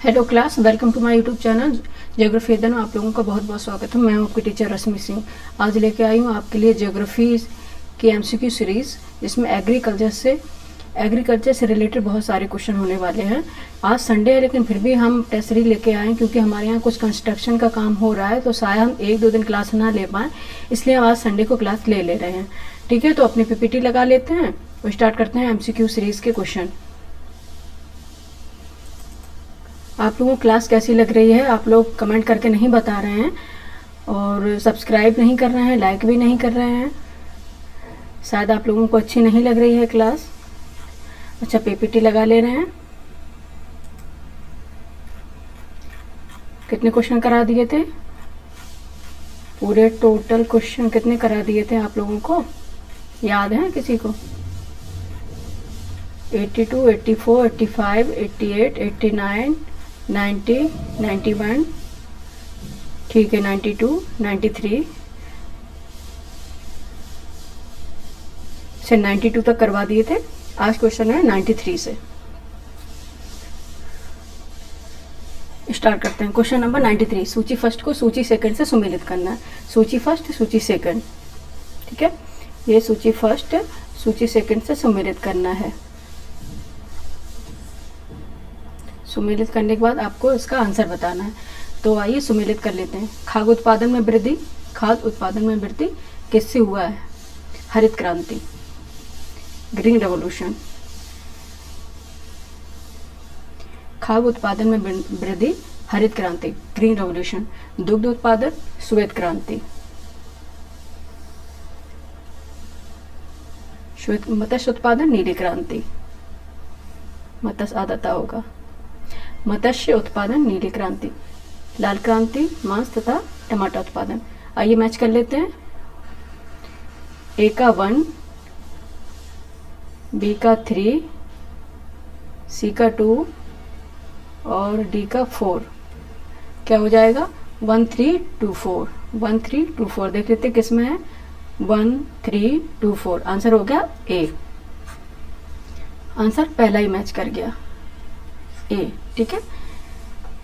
Hello class, welcome to my YouTube channel geography में आप लोगों का बहुत बहुत स्वागत है। मैं हूं आपकी टीचर रश्मि सिंह। आज लेके आई हूं आपके लिए ज्योग्राफी की एमसीक्यू सीरीज़, जिसमें एग्रीकल्चर से रिलेटेड बहुत सारे क्वेश्चन होने वाले हैं। आज संडे है लेकिन फिर भी हम टेस्ट सीरीज लेके आए हैं क्योंकि हमारे यहाँ कुछ कंस्ट्रक्शन का काम हो रहा है, तो शायद हम 1-2 दिन क्लास ना ले पाएँ, इसलिए हम आज संडे को क्लास ले रहे हैं। ठीक है, तो अपनी पीपीटी लगा लेते हैं और स्टार्ट करते हैं एमसीक्यू सीरीज़ के क्वेश्चन। आप लोगों को क्लास कैसी लग रही है? आप लोग कमेंट करके नहीं बता रहे हैं और सब्सक्राइब नहीं कर रहे हैं, लाइक भी नहीं कर रहे हैं। शायद आप लोगों को अच्छी नहीं लग रही है क्लास। अच्छा, पीपीटी लगा ले रहे हैं। कितने क्वेश्चन करा दिए थे? पूरे टोटल क्वेश्चन कितने करा दिए थे आप लोगों को? याद है किसी को? 82, 84, 85, 88, 89, 90, 91, ठीक है, 92, 93 से 92 तक करवा दिए थे। आज क्वेश्चन है 93 से। स्टार्ट करते हैं। Question number 93। सूची फर्स्ट को सूची सेकंड से सुमेलित करना है। सूची फर्स्ट, सूची सेकंड, ठीक है, ये सूची फर्स्ट सूची सेकंड से सुमेलित करना है। सुमेलित करने के बाद आपको इसका आंसर बताना है। तो आइए सुमेलित कर लेते हैं। खाद्य उत्पादन में वृद्धि किससे हुआ है? हरित क्रांति, ग्रीन रेवोल्यूशन। खाद्य उत्पादन में वृद्धि, हरित क्रांति, ग्रीन रेवोल्यूशन। दुग्ध उत्पादन, श्वेत क्रांति। मत्स्य उत्पादन, नीली क्रांति। मत्स्य आदता होगा। मत्स्य उत्पादन, नीली क्रांति। लाल क्रांति, मांस तथा टमाटर उत्पादन। आइए मैच कर लेते हैं। ए का 1, बी का 3, सी का 2 और डी का 4। क्या हो जाएगा? 1 3 2 4। 1 3 2 4 देख लेते किस में है? 1 3 2 4। आंसर हो गया ए। आंसर पहला ही मैच कर गया, ए। ठीक है,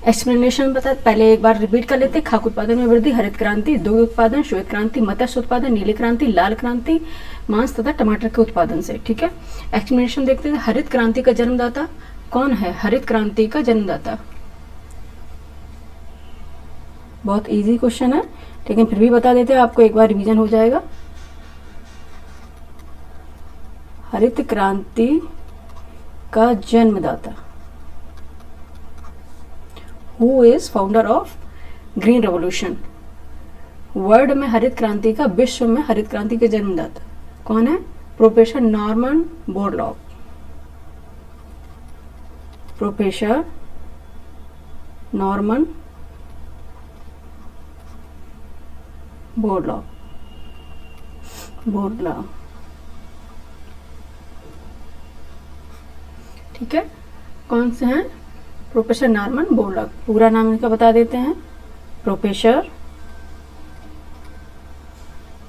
एक्सप्लेनेशन बता, पहले एक बार रिपीट कर लेते। खाद्य उत्पादन में वृद्धि, हरित क्रांति। दुग्ध उत्पादन, श्वेत क्रांति। मत्स्य उत्पादन, नीली क्रांति। लाल क्रांति, मांस तथा टमाटर के उत्पादन से। ठीक है, एक्सप्लेनेशन देखते हैं। हरित क्रांति का जन्मदाता कौन है? हरित क्रांति का जन्मदाता, बहुत इजी क्वेश्चन है लेकिन फिर भी बता देते हैं आपको, एक बार रिवीजन हो जाएगा। हरित क्रांति का जन्मदाता, Who is founder of green revolution? World में हरित क्रांति का, विश्व में हरित क्रांति के जन्मदाता कौन है? Professor Norman Borlaug. Professor Norman Borlaug. ठीक है, कौन से हैं? Professor Norman Borlaug. पूरा नाम इनका बता देते हैं। Professor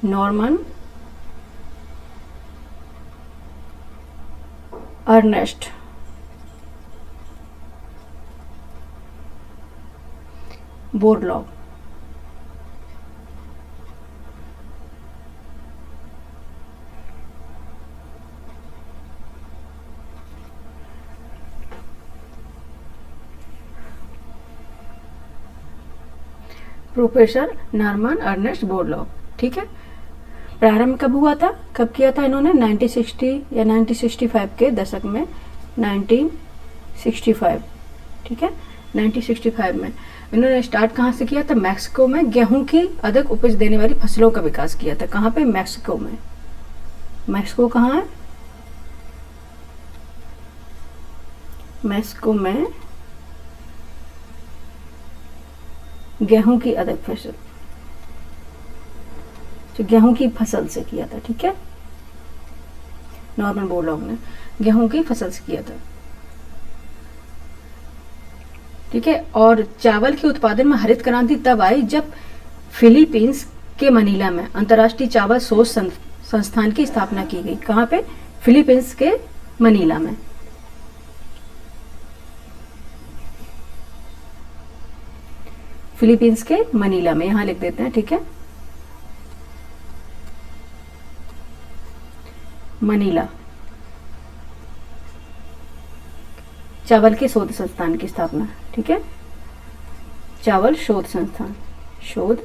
Norman Ernest Borlaug. Professor Norman Ernest Borlaug. ठीक है, प्रारंभ कब हुआ था, कब किया था इन्होंने? 1960 या 1965 के दशक में, 1965। ठीक है, 1965 में इन्होंने स्टार्ट कहाँ से किया था? मैक्सिको में गेहूं की अधिक उपज देने वाली फसलों का विकास किया था। कहाँ पे? मैक्सिको में। मैक्सिको कहाँ है? मैक्सिको में गेहूं की अधिक फसल, तो गेहूं की फसल से किया था। ठीक है, नॉर्मन बोरलॉग ने गेहूं की फसल से किया था। ठीक है, और चावल के उत्पादन में हरित क्रांति तब आई जब फिलीपींस के मनीला में अंतर्राष्ट्रीय चावल शोध संस्थान की स्थापना की गई। कहाँ पे? फिलीपींस के मनीला में। फिलीपींस के मनीला में, यहाँ लिख देते हैं, ठीक है, मनीला। चावल के शोध संस्थान की स्थापना, ठीक है, चावल शोध संस्थान, शोध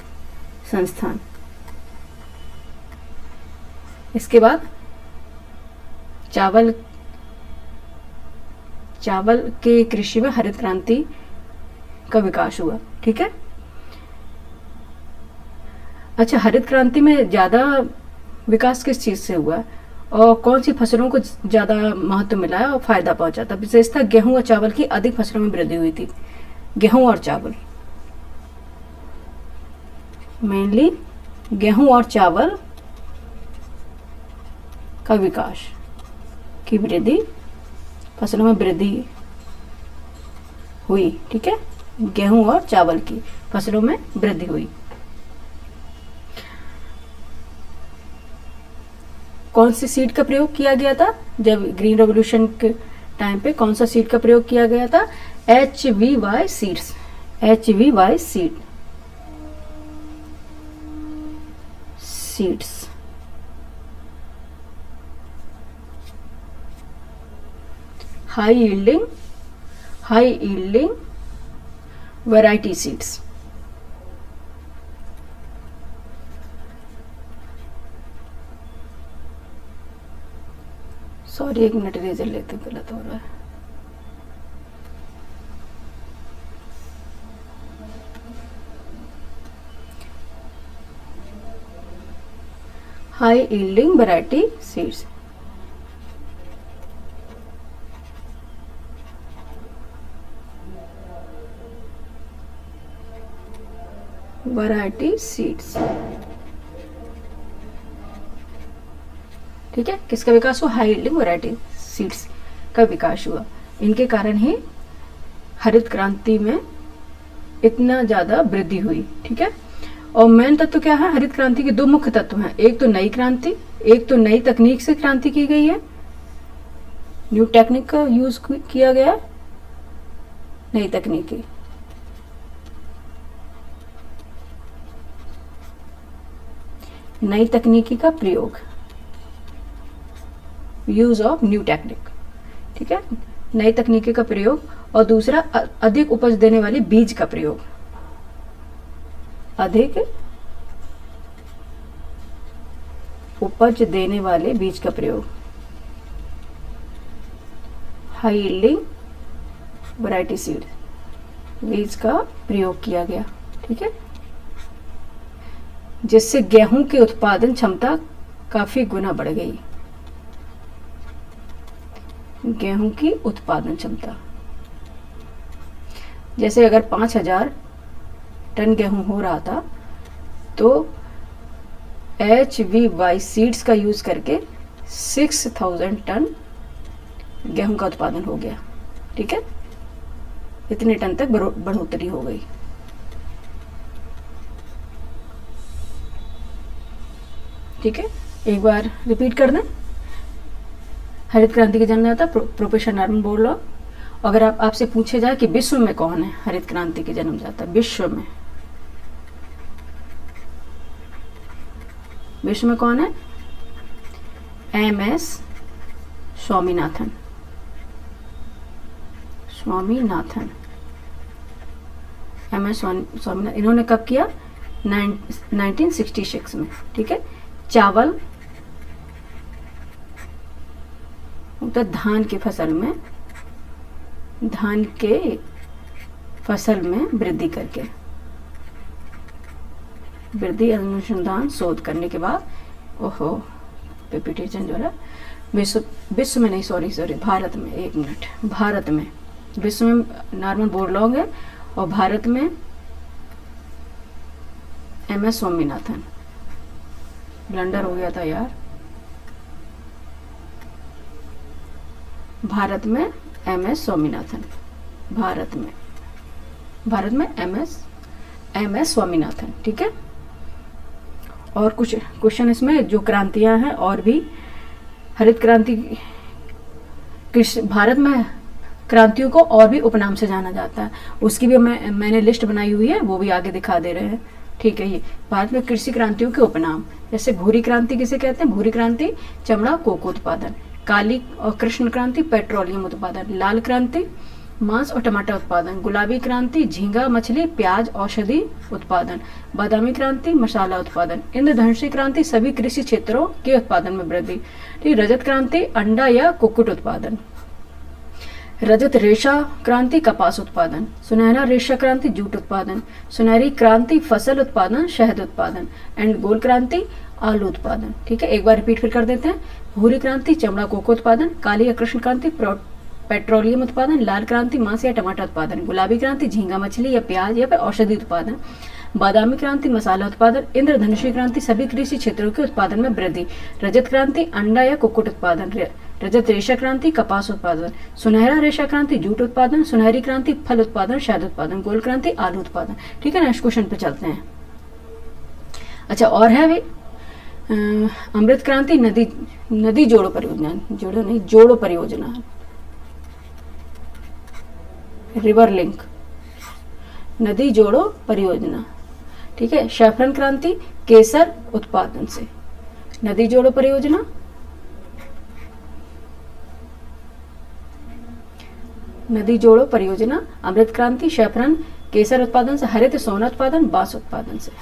संस्थान। इसके बाद चावल के कृषि में हरित क्रांति का विकास हुआ, ठीक है। अच्छा, हरित क्रांति में ज्यादा विकास किस चीज से हुआ और कौन सी फसलों को ज्यादा महत्व मिला है और फायदा पहुंचा था? विशेषतः गेहूं और चावल की अधिक फसलों में वृद्धि हुई थी। गेहूं और चावल, मेनली गेहूं और चावल का विकास की वृद्धि, फसलों में वृद्धि हुई, ठीक है, गेहूं और चावल की फसलों में वृद्धि हुई। कौन सी सीड का प्रयोग किया गया था जब ग्रीन रेवोल्यूशन के टाइम पे? कौन सा सीड का प्रयोग किया गया था? HVY seeds, HVY seeds. High yielding variety seeds. Sorry, एक मिनट, इरेजर लेते, गलत हो रहा है। High yielding variety seeds, variety seeds, ठीक है। किसका विकास हुआ? हाई यील्डिंग वैरायटी सीड्स का विकास हुआ। इनके कारण ही हरित क्रांति में इतना ज्यादा वृद्धि हुई, ठीक है। और मेन तत्व क्या है? हरित क्रांति के दो मुख्य तत्व हैं, एक तो नई क्रांति, एक तो नई तकनीक से क्रांति की गई है, न्यू टेक्निक का यूज किया गया, नई तकनीकी। नई तकनीकी का प्रयोग, यूज ऑफ न्यू टेक्निक, ठीक है, नई तकनीकी का प्रयोग। और दूसरा अधिक उपज देने वाले बीज का प्रयोग, अधिक उपज देने वाले बीज का प्रयोग, हाई यील्डिंग वैरायटी सीड बीज का प्रयोग किया गया, ठीक है, जिससे गेहूं की उत्पादन क्षमता काफी गुना बढ़ गई। गेहूं की उत्पादन क्षमता, जैसे अगर 5000 टन गेहूं हो रहा था तो HVY सीड्स का यूज करके 6000 टन गेहूं का उत्पादन हो गया, ठीक है, इतने टन तक बढ़ोतरी हो गई। ठीक है, एक बार रिपीट कर दें। हरित क्रांति की जन्मदाता प्रोफेसर नॉर्मन बोरलॉग। अगर आपसे पूछे जाए कि विश्व में कौन है हरित क्रांति के जन्मदाता, विश्व में कौन है? MS स्वामीनाथन। MS स्वामीनाथन, इन्होंने कब किया? 1966 में, ठीक है। चावल तो धान के फसल में वृद्धि करके, वृद्धि अनुसंधान शोध करने के बाद, ओहो पीपीटी चेंज हो रहा, विश्व में नहीं, सॉरी भारत में, एक मिनट, भारत में, विश्व में नॉर्मन बोरलॉग है और भारत में MS स्वामीनाथन। ब्लंडर हो गया था यार, भारत में MS स्वामीनाथन, भारत में MS स्वामीनाथन, ठीक है। और कुछ क्वेश्चन इसमें जो क्रांतियां हैं और भी, हरित क्रांति भारत में क्रांतियों को और भी उपनाम से जाना जाता है, उसकी भी मैंने लिस्ट बनाई हुई है, वो भी आगे दिखा दे रहे हैं। ठीक है, ये भारत में कृषि क्रांतियों के उपनाम, जैसे भूरी क्रांति किसे कहते हैं? भूरी क्रांति चमड़ा कोको उत्पादन, काली और कृष्ण क्रांति पेट्रोलियम उत्पादन, लाल क्रांति मांस और टमाटर उत्पादन, गुलाबी क्रांति झींगा मछली प्याज औषधि उत्पादन, बादामी क्रांति मसाला उत्पादन, इंद्रधनुषी क्रांति सभी कृषि क्षेत्रों के उत्पादन में वृद्धि, ठीक। रजत क्रांति अंडा या कुक्कुट उत्पादन, रजत रेशा क्रांति कपास उत्पादन, सुनहरा रेशा क्रांति जूट उत्पादन, सुनहरी क्रांति फसल उत्पादन शहद उत्पादन, एंड गोल्ड क्रांति आलू उत्पादन। ठीक है, एक बार रिपीट फिर कर देते हैं। भूरी क्रांति चमड़ा कोको उत्पादन, काली या कृष्ण क्रांति पेट्रोलियम उत्पादन, लाल क्रांति मांस या टमाटर उत्पादन, गुलाबी क्रांति झींगा मछली या प्याज या औषधि उत्पादन, बादामी क्रांति मसाला उत्पादन, इंद्रधनुषी क्रांति सभी कृषि क्षेत्रों के उत्पादन में वृद्धि, रजत क्रांति अंडा या कुक्कुट उत्पादन, रजत रेशा क्रांति कपास उत्पादन, सुनहरा रेशा क्रांति जूट उत्पादन, सुनहरी क्रांति फल उत्पादन शहद उत्पादन, गोल्ड क्रांति आलू उत्पादन। ठीक है, नेक्स्ट क्वेश्चन पे चलते हैं। अच्छा, और है भी अमृत क्रांति नदी जोड़ो परियोजना, जोड़ो परियोजना, रिवर लिंक नदी जोड़ो परियोजना। ठीक है, सैफरन क्रांति केसर उत्पादन से, नदी जोड़ो परियोजना, नदी जोड़ो परियोजना, अमृत क्रांति सैफरन केसर उत्पादन से, हरित सोना उत्पादन बांस उत्पादन से,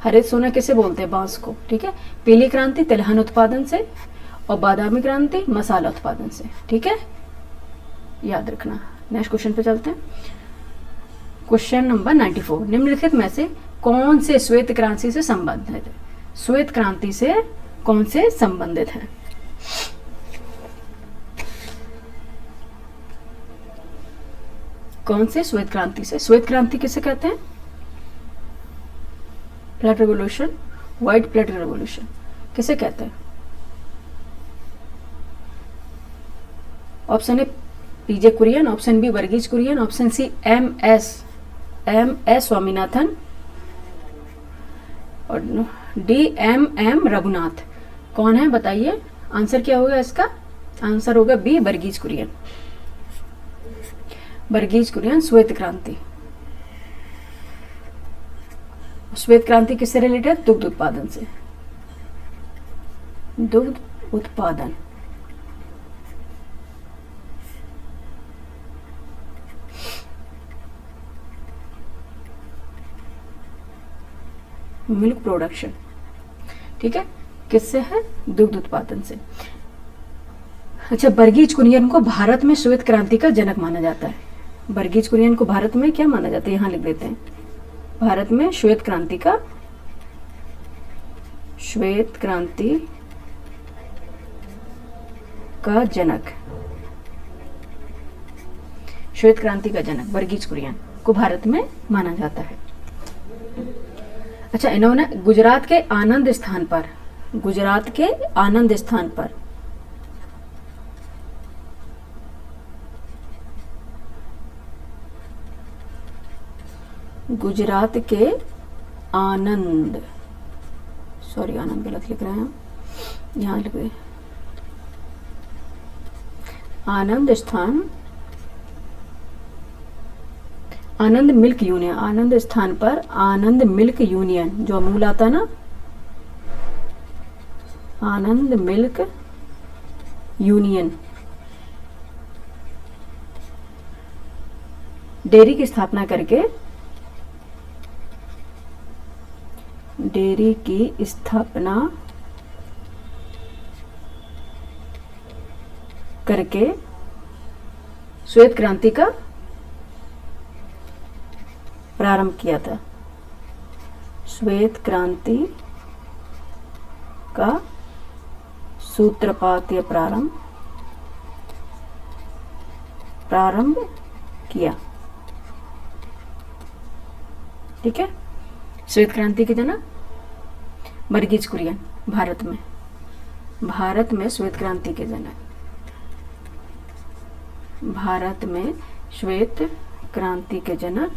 हरित सोना किसे बोलते हैं? बांस को। ठीक है, पीली क्रांति तिलहन उत्पादन से, और बादामी क्रांति मसाला उत्पादन से। ठीक है, याद रखना। नेक्स्ट क्वेश्चन पे चलते हैं। क्वेश्चन नंबर 94, निम्नलिखित में से कौन से श्वेत क्रांति से संबंधित है? श्वेत क्रांति से कौन से संबंधित है? कौन से श्वेत क्रांति से? श्वेत क्रांति किसे कहते हैं? Blood revolution, white blood revolution किसे कहते हैं? Option A P J Kurien, option B Verghese Kurien, option C M S Swaminathan, और डी एम रघुनाथ। कौन है बताइए? आंसर क्या होगा इसका? आंसर होगा बी वर्गीज कुरियन। वर्गीज कुरियन श्वेत क्रांति। श्वेत क्रांति किससे रिलेटेड? दुग्ध उत्पादन से, दुग्ध उत्पादन। Milk production. ठीक है, किससे है? दुग्ध उत्पादन से। अच्छा, वर्गीज कुरियन को भारत में श्वेत क्रांति का जनक माना जाता है। वर्गीज कुरियन को भारत में क्या माना जाता है? यहां लिख देते हैं, भारत में श्वेत क्रांति का जनक, श्वेत क्रांति का जनक वर्गीज कुरियन को भारत में माना जाता है। अच्छा, इन्होंने गुजरात के आनंद स्थान पर, गुजरात के आनंद स्थान पर गुजरात के आनंद, सॉरी आनंद गलत लिख रहे हैं, यहां लिख रहे आनंद स्थान, आनंद मिल्क यूनियन, आनंद स्थान पर आनंद मिल्क यूनियन, जो अमूल आता ना, आनंद मिल्क यूनियन डेयरी की स्थापना करके, डेयरी की स्थापना करके श्वेत क्रांति का प्रारंभ किया था। श्वेत क्रांति का सूत्रपात या प्रारंभ किया। ठीक है, श्वेत क्रांति के जनक वर्गीज कुरियन, भारत में श्वेत क्रांति के जनक, भारत में श्वेत क्रांति के जनक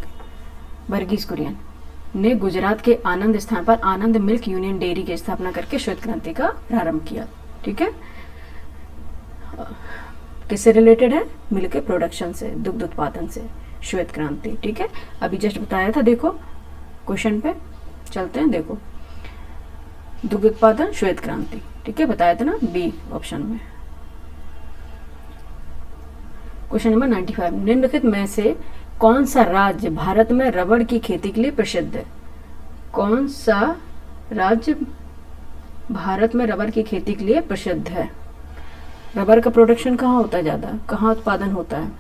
वर्गीज कुरियन ने गुजरात के आनंद स्थान पर आनंद मिल्क यूनियन डेयरी की स्थापना करके श्वेत क्रांति का प्रारंभ किया। ठीक है, किससे रिलेटेड है? मिल्क के प्रोडक्शन से, दुग्ध उत्पादन से, श्वेत क्रांति। ठीक है, अभी जस्ट बताया था, देखो क्वेश्चन पे चलते हैं। देखो दुग्ध उत्पादन श्वेत क्रांति, ठीक है, बताया था ना बी ऑप्शन में। क्वेश्चन नंबर 95, निम्नलिखित में से कौन सा राज्य भारत में रबड़ की खेती के लिए प्रसिद्ध है? कौन सा राज्य भारत में रबर की खेती के लिए प्रसिद्ध है? रबर का प्रोडक्शन कहाँ होता है ज़्यादा, कहाँ उत्पादन होता है?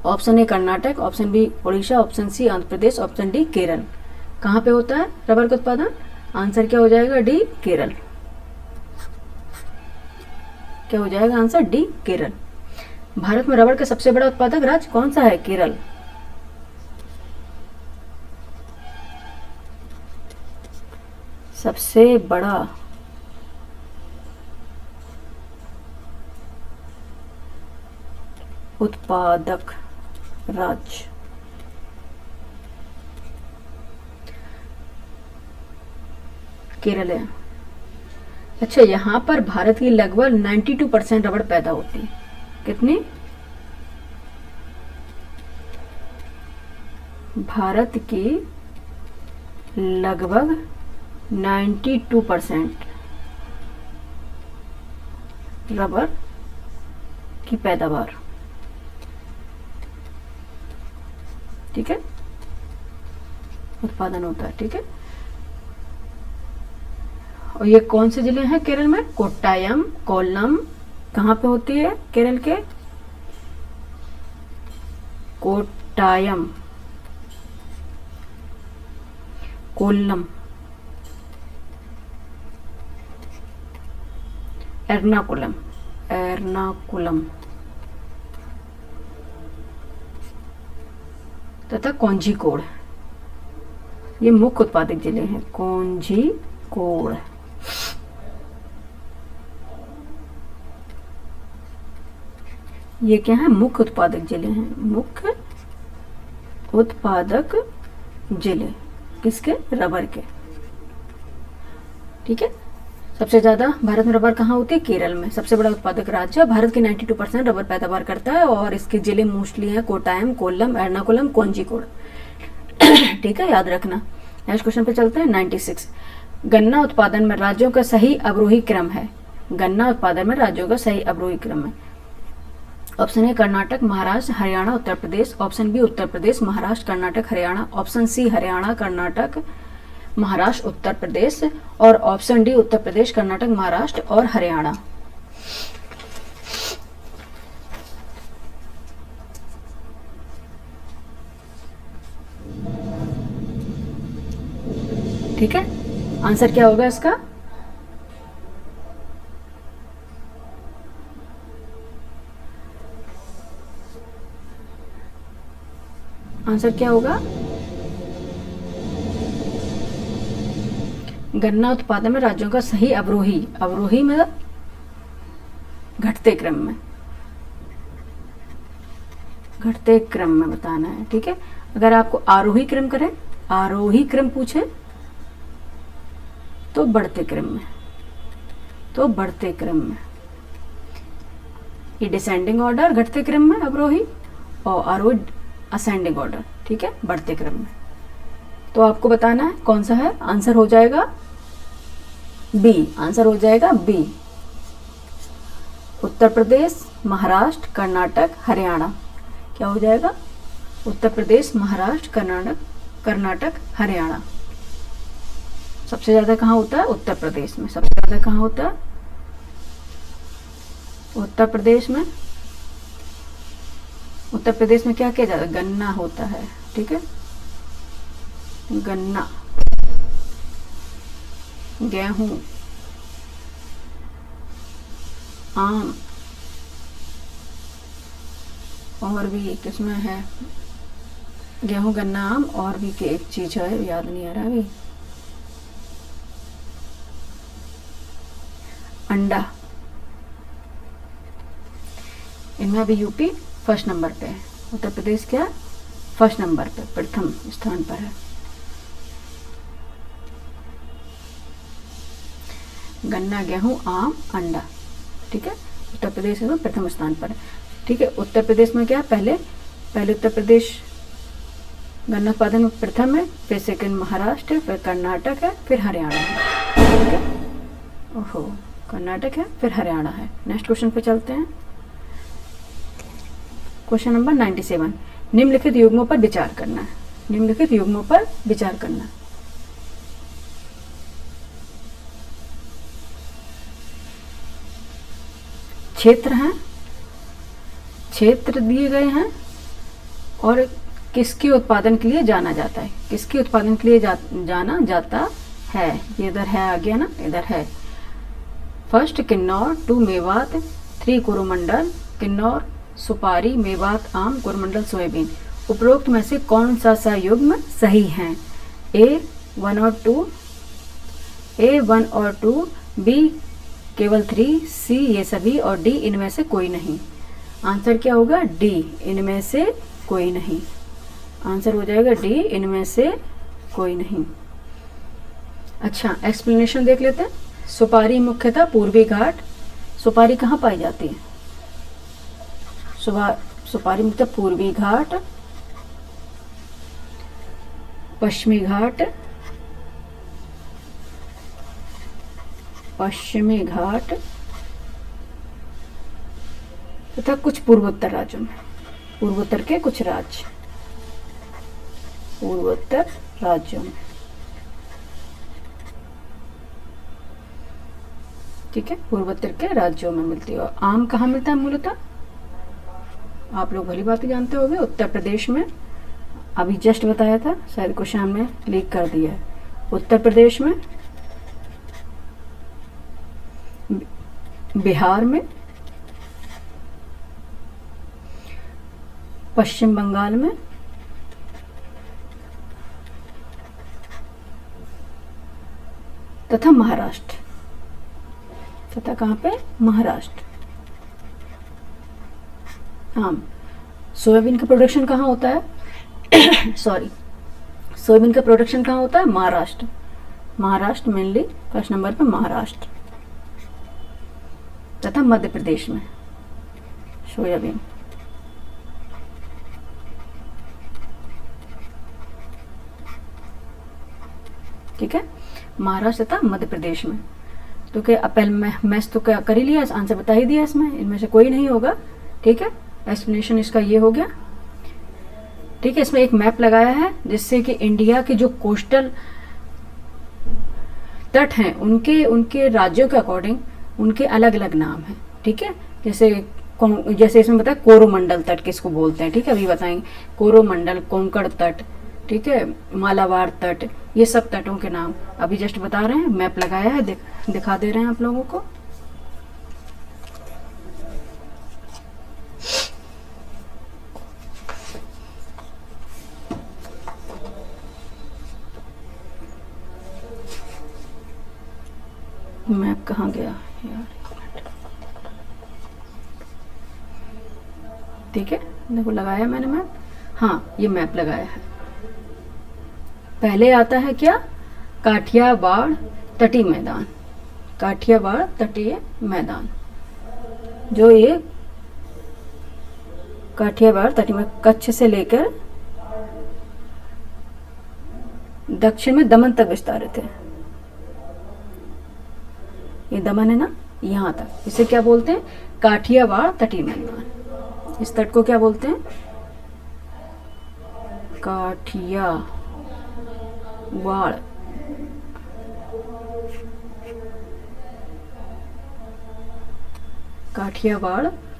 Option A Karnataka, option B Orissa, option C Andhra Pradesh, option D Kerala. कहाँ पे होता है रबर का उत्पादन? आंसर क्या हो जाएगा? डी केरल। क्या हो जाएगा आंसर? डी केरल। भारत में रबर का सबसे बड़ा उत्पादक राज्य कौन सा है? केरल। सबसे बड़ा उत्पादक राज्य केरल है। अच्छा, यहाँ पर भारत की लगभग 92% रबड़ पैदा होती है। कितनी? भारत की लगभग 92% रबर की पैदावार, ठीक है, उत्पादन होता है। ठीक है, और ये कौन से जिले हैं केरल में? कोट्टायम, कोल्लम। कहाँ पे होती है केरल के? कोट्टायम, कोल्लम, एर्नाकुलम, एर्नाकुलम तथा कोझिकोड। ये मुख्य उत्पादक जिले हैं। कोझिकोड, ये क्या है? मुख्य उत्पादक जिले हैं। मुख्य उत्पादक जिले किसके? रबर के। ठीक है, सबसे ज्यादा भारत में रबर कहाँ होती है? केरल में। सबसे बड़ा उत्पादक राज्य, भारत की 92% रबर पैदावार करता है और इसके जिले मोस्टली हैं कोट्टायम, कोल्लम, एर्नाकुलम, कोझिकोड। ठीक है, याद रखना। नेक्स्ट क्वेश्चन पे चलते हैं। 96, गन्ना उत्पादन में राज्यों का सही अवरोही क्रम है। गन्ना उत्पादन में राज्यों का सही अवरोही क्रम है। Option A Karnataka, Maharashtra, Haryana, Uttar Pradesh. Option B Uttar Pradesh, Maharashtra, Karnataka, Haryana. Option C Haryana, Karnataka, Maharashtra, Uttar Pradesh. और ऑप्शन डी उत्तर प्रदेश, कर्नाटक, महाराष्ट्र और हरियाणा। ठीक है, आंसर क्या होगा इसका? आंसर क्या होगा? गन्ना उत्पादन में राज्यों का सही अवरोही, अवरोही में घटते क्रम में, घटते क्रम में बताना है। ठीक है, अगर आपको आरोही क्रम करें, आरोही क्रम पूछे तो बढ़ते क्रम में, तो बढ़ते क्रम में। ये डिसेंडिंग ऑर्डर घटते क्रम में अवरोही, और आरोही असेंडिंग ऑर्डर। ठीक है, बढ़ते क्रम में। तो आपको बताना है कौन सा है। आंसर हो जाएगा बी, आंसर हो जाएगा बी, उत्तर प्रदेश, महाराष्ट्र, कर्नाटक, हरियाणा। क्या हो जाएगा? उत्तर प्रदेश, महाराष्ट्र, कर्नाटक, कर्नाटक, हरियाणा। सबसे ज्यादा कहाँ होता है? उत्तर प्रदेश में। सबसे ज्यादा कहाँ होता है? उत्तर प्रदेश में। उत्तर प्रदेश में क्या किया जाता है? गन्ना होता है। ठीक है, गन्ना, गेहूं, आम, और भी किसमें है? गेहूं, गन्ना, आम, और भी एक चीज है, याद नहीं आ रहा अभी। अंडा। इनमें अभी यूपी फर्स्ट नंबर पे है, उत्तर प्रदेश क्या फर्स्ट नंबर पे, प्रथम स्थान पर है। गन्ना, गेहूं, आम, अंडा। ठीक है, उत्तर प्रदेश इसमें प्रथम स्थान पर है। ठीक है, उत्तर प्रदेश में क्या, पहले उत्तर प्रदेश गन्ना उत्पादन में प्रथम है, फिर सेकंड महाराष्ट्र, फिर कर्नाटक है, फिर हरियाणा है। ठीक है, ओहो, कर्नाटक है, फिर हरियाणा है। नेक्स्ट क्वेश्चन पे चलते हैं। क्वेश्चन नंबर 97, निम्नलिखित युग्मों पर विचार करना है। निम्नलिखित युग्मों पर विचार करना है। क्षेत्र हैं, क्षेत्र दिए गए हैं और किसके उत्पादन के लिए जाना जाता है, किसके उत्पादन के लिए जाना जाता है। ये इधर है, आ गया ना, इधर है। फर्स्ट किन्नौर, 2 मेवात, 3 कोरोमंडल। किन्नौर सुपारी, मेवात आम, कोरोमंडल सोयाबीन। उपरोक्त में से कौन सा युग्म सही है। A 1 और 2, A 1 और 2, B केवल 3, C ये सभी और D इनमें से कोई नहीं। आंसर क्या होगा, D इनमें से कोई नहीं। आंसर हो जाएगा D इनमें से कोई नहीं। अच्छा, एक्सप्लेनेशन देख लेते हैं। सुपारी मुख्यतः पूर्वी घाट। सुपारी कहाँ पाई जाती है। सुपारी मुख्यतः पूर्वी घाट, पश्चिमी घाट, तथा कुछ पूर्वोत्तर राज्यों में। पूर्वोत्तर के कुछ राज्य, पूर्वोत्तर राज्यों में। ठीक है, पूर्वोत्तर के राज्यों में मिलती है। और आम कहाँ मिलता है मूलतः, आप लोग भली बात जानते होंगे, उत्तर प्रदेश में। अभी जस्ट बताया था, शायद क्वेश्चन हमने लीक कर दिया है। उत्तर प्रदेश में, बिहार में, पश्चिम बंगाल में, तथा महाराष्ट्र। तथा कहाँ पे, महाराष्ट्र। आम। सोयाबीन का प्रोडक्शन कहाँ होता है सॉरी, सोयाबीन का प्रोडक्शन कहाँ होता है, Maharashtra. Maharashtra mainly, first number पे महाराष्ट्र तथा मध्य प्रदेश में सोयाबीन। ठीक है, महाराष्ट्र तथा मध्य प्रदेश में। तो क्या पहले मैच तो क्या कर ही लिया, आंसर बता ही दिया इसमें, इनमें से कोई नहीं होगा। ठीक है, एक्सप्लेनेशन इसका ये हो गया। ठीक है, इसमें एक मैप लगाया है जिससे कि इंडिया के जो कोस्टल तट हैं उनके राज्यों के अकॉर्डिंग उनके अलग अलग नाम हैं। ठीक है, जैसे इसमें बताया कोरोमंडल तट किसको बोलते हैं। ठीक है, अभी बताएंगे। कोरोमंडल, कोंकण तट, ठीक है, मालाबार तट, ये सब तटों के नाम अभी जस्ट बता रहे हैं। मैप लगाया है, दिखा दे रहे हैं आप लोगों को। मैप कहाँ गया यार, ठीक है, देखो लगाया मैंने मैप। हाँ, ये मैप लगाया है। पहले आता है क्या, काठियावाड़ तटीय मैदान। काठियावाड़ तटीय मैदान, जो ये काठियावाड़ तटीय में कच्छ से लेकर दक्षिण में दमन तक विस्तारित है। ये दमन है ना, यहाँ तक। इसे क्या बोलते हैं, काठियावाड़ तटीय मैदान। इस तट को क्या बोलते हैं, काठियावाड़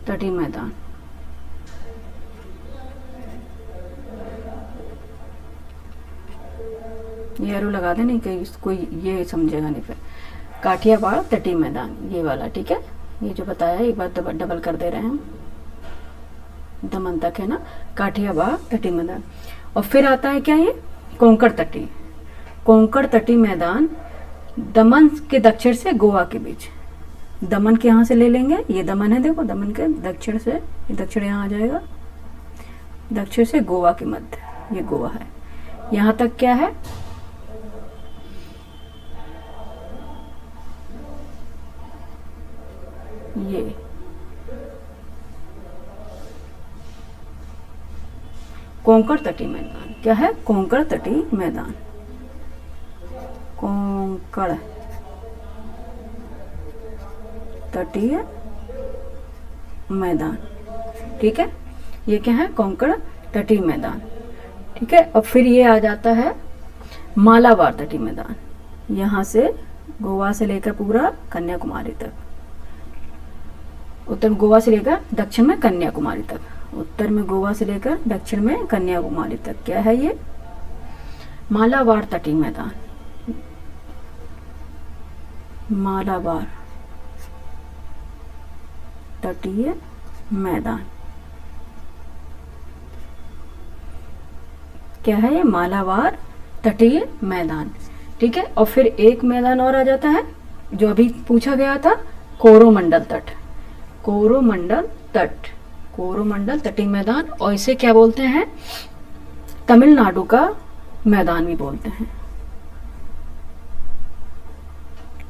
तटीय मैदान। ये एरो लगा दे, नहीं कहीं कोई ये समझेगा नहीं फिर। काठियावाड़ तटीय मैदान ये वाला। ठीक है, ये जो बताया एक बार डबल कर दे रहे हैं हम। दमन तक है ना, काठियावाड़ तटीय मैदान। और फिर आता है क्या, ये कोंकण तटीय। कोंकण तटीय मैदान दमन के दक्षिण से गोवा के बीच। दमन के यहाँ से ले लेंगे, ये दमन है, देखो दमन के दक्षिण से, ये दक्षिण यहाँ आ जाएगा, दक्षिण से गोवा के मध्य, ये गोवा है। यहाँ तक क्या है, कोंकण तटीय मैदान। क्या है? कोंकण तटीय मैदान। कोंकण तटीय मैदान। ठीक है, ये क्या है? कोंकण तटीय मैदान। ठीक है, और फिर ये आ जाता है मालाबार तटीय मैदान। यहाँ से गोवा से लेकर पूरा कन्याकुमारी तक, उत्तर गोवा से लेकर दक्षिण में कन्याकुमारी तक, उत्तर में गोवा से लेकर दक्षिण में कन्याकुमारी तक। क्या है ये? मालाबार तटीय मैदान। मालाबार तटीय मैदान। क्या है ये? मालाबार तटीय मैदान। ठीक है, और फिर एक मैदान और आ जाता है जो अभी पूछा गया था, कोरोमंडल तट। कोरोमंडल तट, कोरोमंडल तटीय मैदान, और इसे क्या बोलते हैं? तमिलनाडु का मैदान भी बोलते हैं।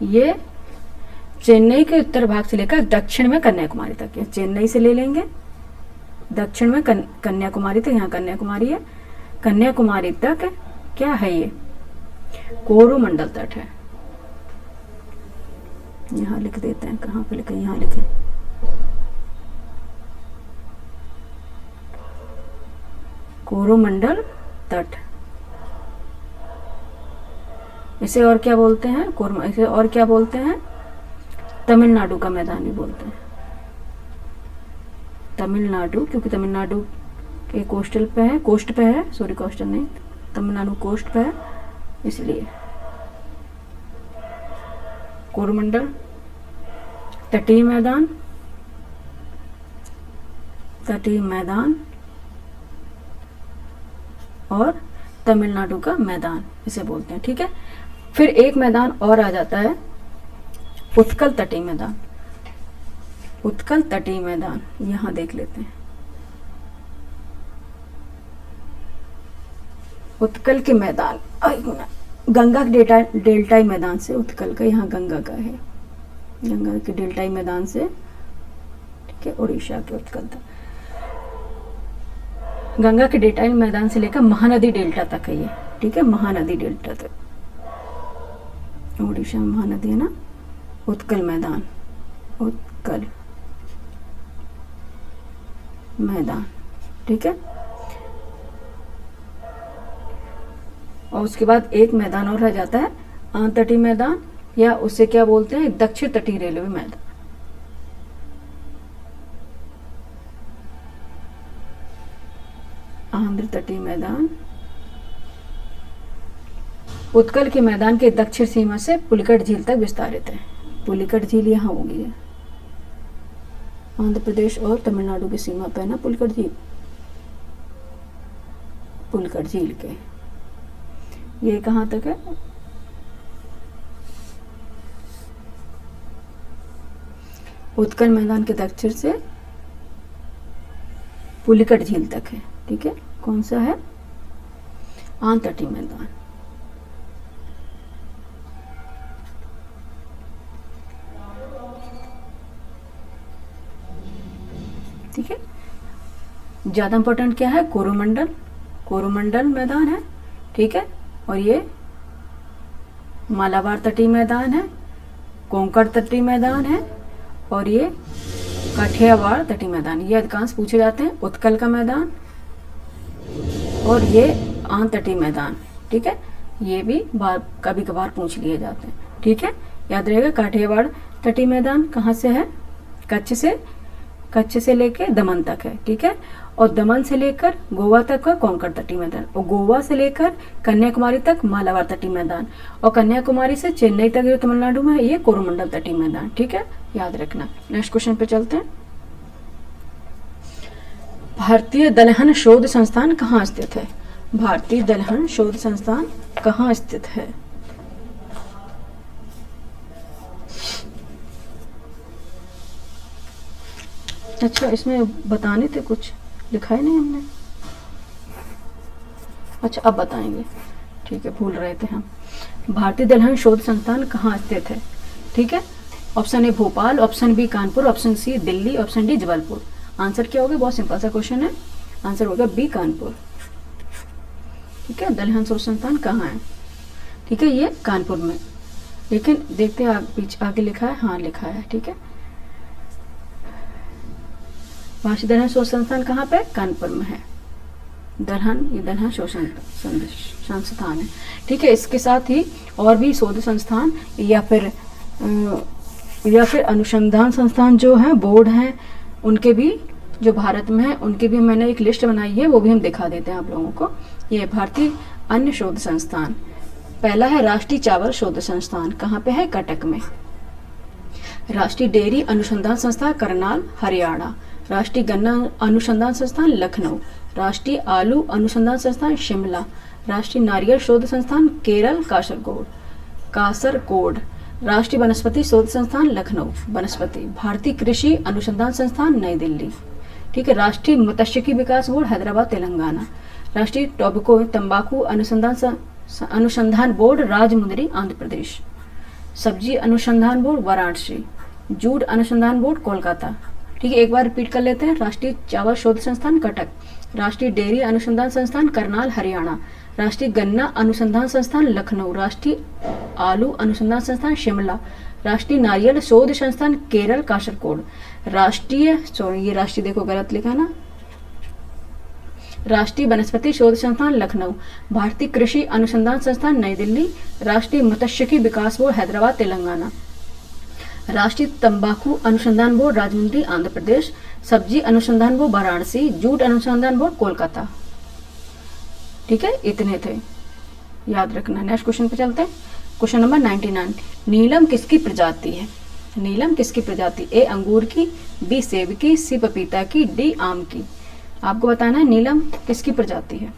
ये चेन्नई के उत्तर भाग से लेकर दक्षिण में कन्याकुमारी तक है। चेन्नई से ले लेंगे, दक्षिण में कन्याकुमारी तक, यहाँ कन्याकुमारी है, कन्याकुमारी तक क्या है ये? कोरोमंडल तट है। यहाँ लिख देते हैं, कहाँ पे लिखे? यहाँ लिखे कोरोमंडल तट। इसे और क्या बोलते हैं? इसे और क्या बोलते हैं? तमिलनाडु का मैदान भी बोलते हैं। तमिलनाडु, क्योंकि तमिलनाडु के कोस्टल पे है, कोस्ट पे है, सॉरी कोस्टल नहीं, तमिलनाडु कोस्ट पे है, इसलिए कोरोमंडल तटीय मैदान, तटीय मैदान और तमिलनाडु का मैदान इसे बोलते हैं। ठीक है, फिर एक मैदान और आ जाता है, उत्कल तटीय मैदान। उत्कल तटीय मैदान यहां देख लेते हैं। उत्कल के मैदान गंगा के डेल्टाई मैदान से, उत्कल का यहाँ गंगा का है, गंगा के डेल्टाई मैदान से, ठीक है, उड़ीसा के उत्कल तक, गंगा के डेल्टाई मैदान से लेकर महानदी डेल्टा तक है ये। ठीक है, महानदी डेल्टा तक, उड़ीसा में महानदी है ना, उत्कल मैदान, उत्कल मैदान। ठीक है, और उसके बाद एक मैदान और रह जाता है, आंध्र तटीय मैदान, या उसे क्या बोलते हैं? दक्षिण तटीय रेलवे मैदान। आंध्र तटीय मैदान उत्कल के मैदान के दक्षिण सीमा से पुलिकट झील तक विस्तारित है। पुलिकट झील यहाँ होगी है, आंध्र प्रदेश और तमिलनाडु की सीमा पे है ना पुलिकट झील। पुलिकट झील के ये कहाँ तक है? उत्कल मैदान के दक्षिण से पुलिकट झील तक है। ठीक है, कौन सा है? आंध्र तटीय मैदान। ठीक है, ज्यादा इंपॉर्टेंट क्या है? कोरोमंडल, कोरोमंडल मैदान है। ठीक है, और ये मालाबार तटीय मैदान है, कोंकण तटीय मैदान है, और ये काठियावाड़ तटीय मैदान। ये अधिकांश पूछे जाते हैं, उत्कल का मैदान और ये आंध्र तटीय मैदान। ठीक है, ये भी कभी कभार पूछ लिए जाते हैं। ठीक है, याद रहेगा, काठियावाड़ तटीय मैदान कहाँ से है? कच्छ से लेकर दमन तक है। ठीक है, और दमन से लेकर गोवा तक का कोंकण तटीय मैदान, और गोवा से लेकर कन्याकुमारी तक मालाबार तटीय मैदान, और कन्याकुमारी से चेन्नई तक जो तमिलनाडु में है ये कोरोमंडल तटीय मैदान। ठीक है, याद रखना। नेक्स्ट क्वेश्चन पे चलते हैं। भारतीय दलहन शोध संस्थान कहाँ स्थित है? भारतीय दलहन शोध संस्थान कहाँ स्थित है? अच्छा, इसमें बताने थे, कुछ लिखा ही नहीं हमने। अच्छा, अब बताएंगे। ठीक है, भूल रहे थे हम। भारतीय दलहन शोध संस्थान कहाँ स्थित है? ठीक है, option A Bhopal, option B Kanpur, option C Delhi, option D Jabalpur. Answer क्या होगा? बहुत सिंपल सा क्वेश्चन है, आंसर होगा बी कानपुर। ठीक है, दलहन शोध संस्थान कहाँ है? ठीक है, ये कानपुर में, लेकिन देखते हैं पीछे आगे लिखा है, हाँ लिखा है, ठीक है। राष्ट्रीय दलहन शोध संस्थान कहाँ पे? कानपुर में है। दलहन, ये दलहन शोध संस्थान है, ठीक है। इसके साथ ही और भी शोध संस्थान या फिर अनुसंधान संस्थान जो हैं, बोर्ड हैं, उनके भी जो भारत में है, उनकी भी मैंने एक लिस्ट बनाई है, वो भी हम दिखा देते हैं आप लोगों को। ये भारतीय अन्य शोध संस्थान, पहला है राष्ट्रीय चावल शोध संस्थान, कहाँ पे है? कटक में। राष्ट्रीय डेयरी अनुसंधान संस्थान करनाल, हरियाणा। राष्ट्रीय गन्ना अनुसंधान संस्थान लखनऊ। राष्ट्रीय आलू अनुसंधान संस्थान शिमला। राष्ट्रीय नारियल शोध संस्थान केरल, कासरगोड। राष्ट्रीय वनस्पति शोध संस्थान लखनऊ, वनस्पति। भारतीय कृषि अनुसंधान संस्थान नई दिल्ली, ठीक है। राष्ट्रीय मत्स्यिकी विकास बोर्ड हैदराबाद, तेलंगाना। राष्ट्रीय टोबैको तंबाकू अनुसंधान बोर्ड राजमुंदरी, आंध्र प्रदेश। सब्जी अनुसंधान बोर्ड वाराणसी। जूट अनुसंधान बोर्ड कोलकाता, ठीक है। एक बार रिपीट कर लेते हैं। राष्ट्रीय चावल शोध संस्थान कटक। राष्ट्रीय डेयरी अनुसंधान संस्थान करनाल, हरियाणा। राष्ट्रीय गन्ना अनुसंधान संस्थान लखनऊ। राष्ट्रीय आलू अनुसंधान संस्थान शिमला। राष्ट्रीय नारियल शोध संस्थान केरल, कासरगोड। ये राष्ट्रीय देखो गलत लिखा ना, राष्ट्रीय वनस्पति शोध संस्थान लखनऊ। भारतीय कृषि अनुसंधान संस्थान नई दिल्ली। राष्ट्रीय मत्स्यिकी विकास बोर्ड हैदराबाद, तेलंगाना। राष्ट्रीय तंबाकू अनुसंधान बोर्ड राजमुंदरी, आंध्र प्रदेश। सब्जी अनुसंधान बोर्ड वाराणसी। जूट अनुसंधान बोर्ड कोलकाता, ठीक है। इतने थे, याद रखना। नेक्स्ट क्वेश्चन पे चलते हैं। क्वेश्चन नंबर 99, नीलम किसकी प्रजाति है? नीलम किसकी प्रजाति? ए अंगूर की, बी सेब की, सी पपीता की, डी आम की। आपको बताना है नीलम किसकी प्रजाति है।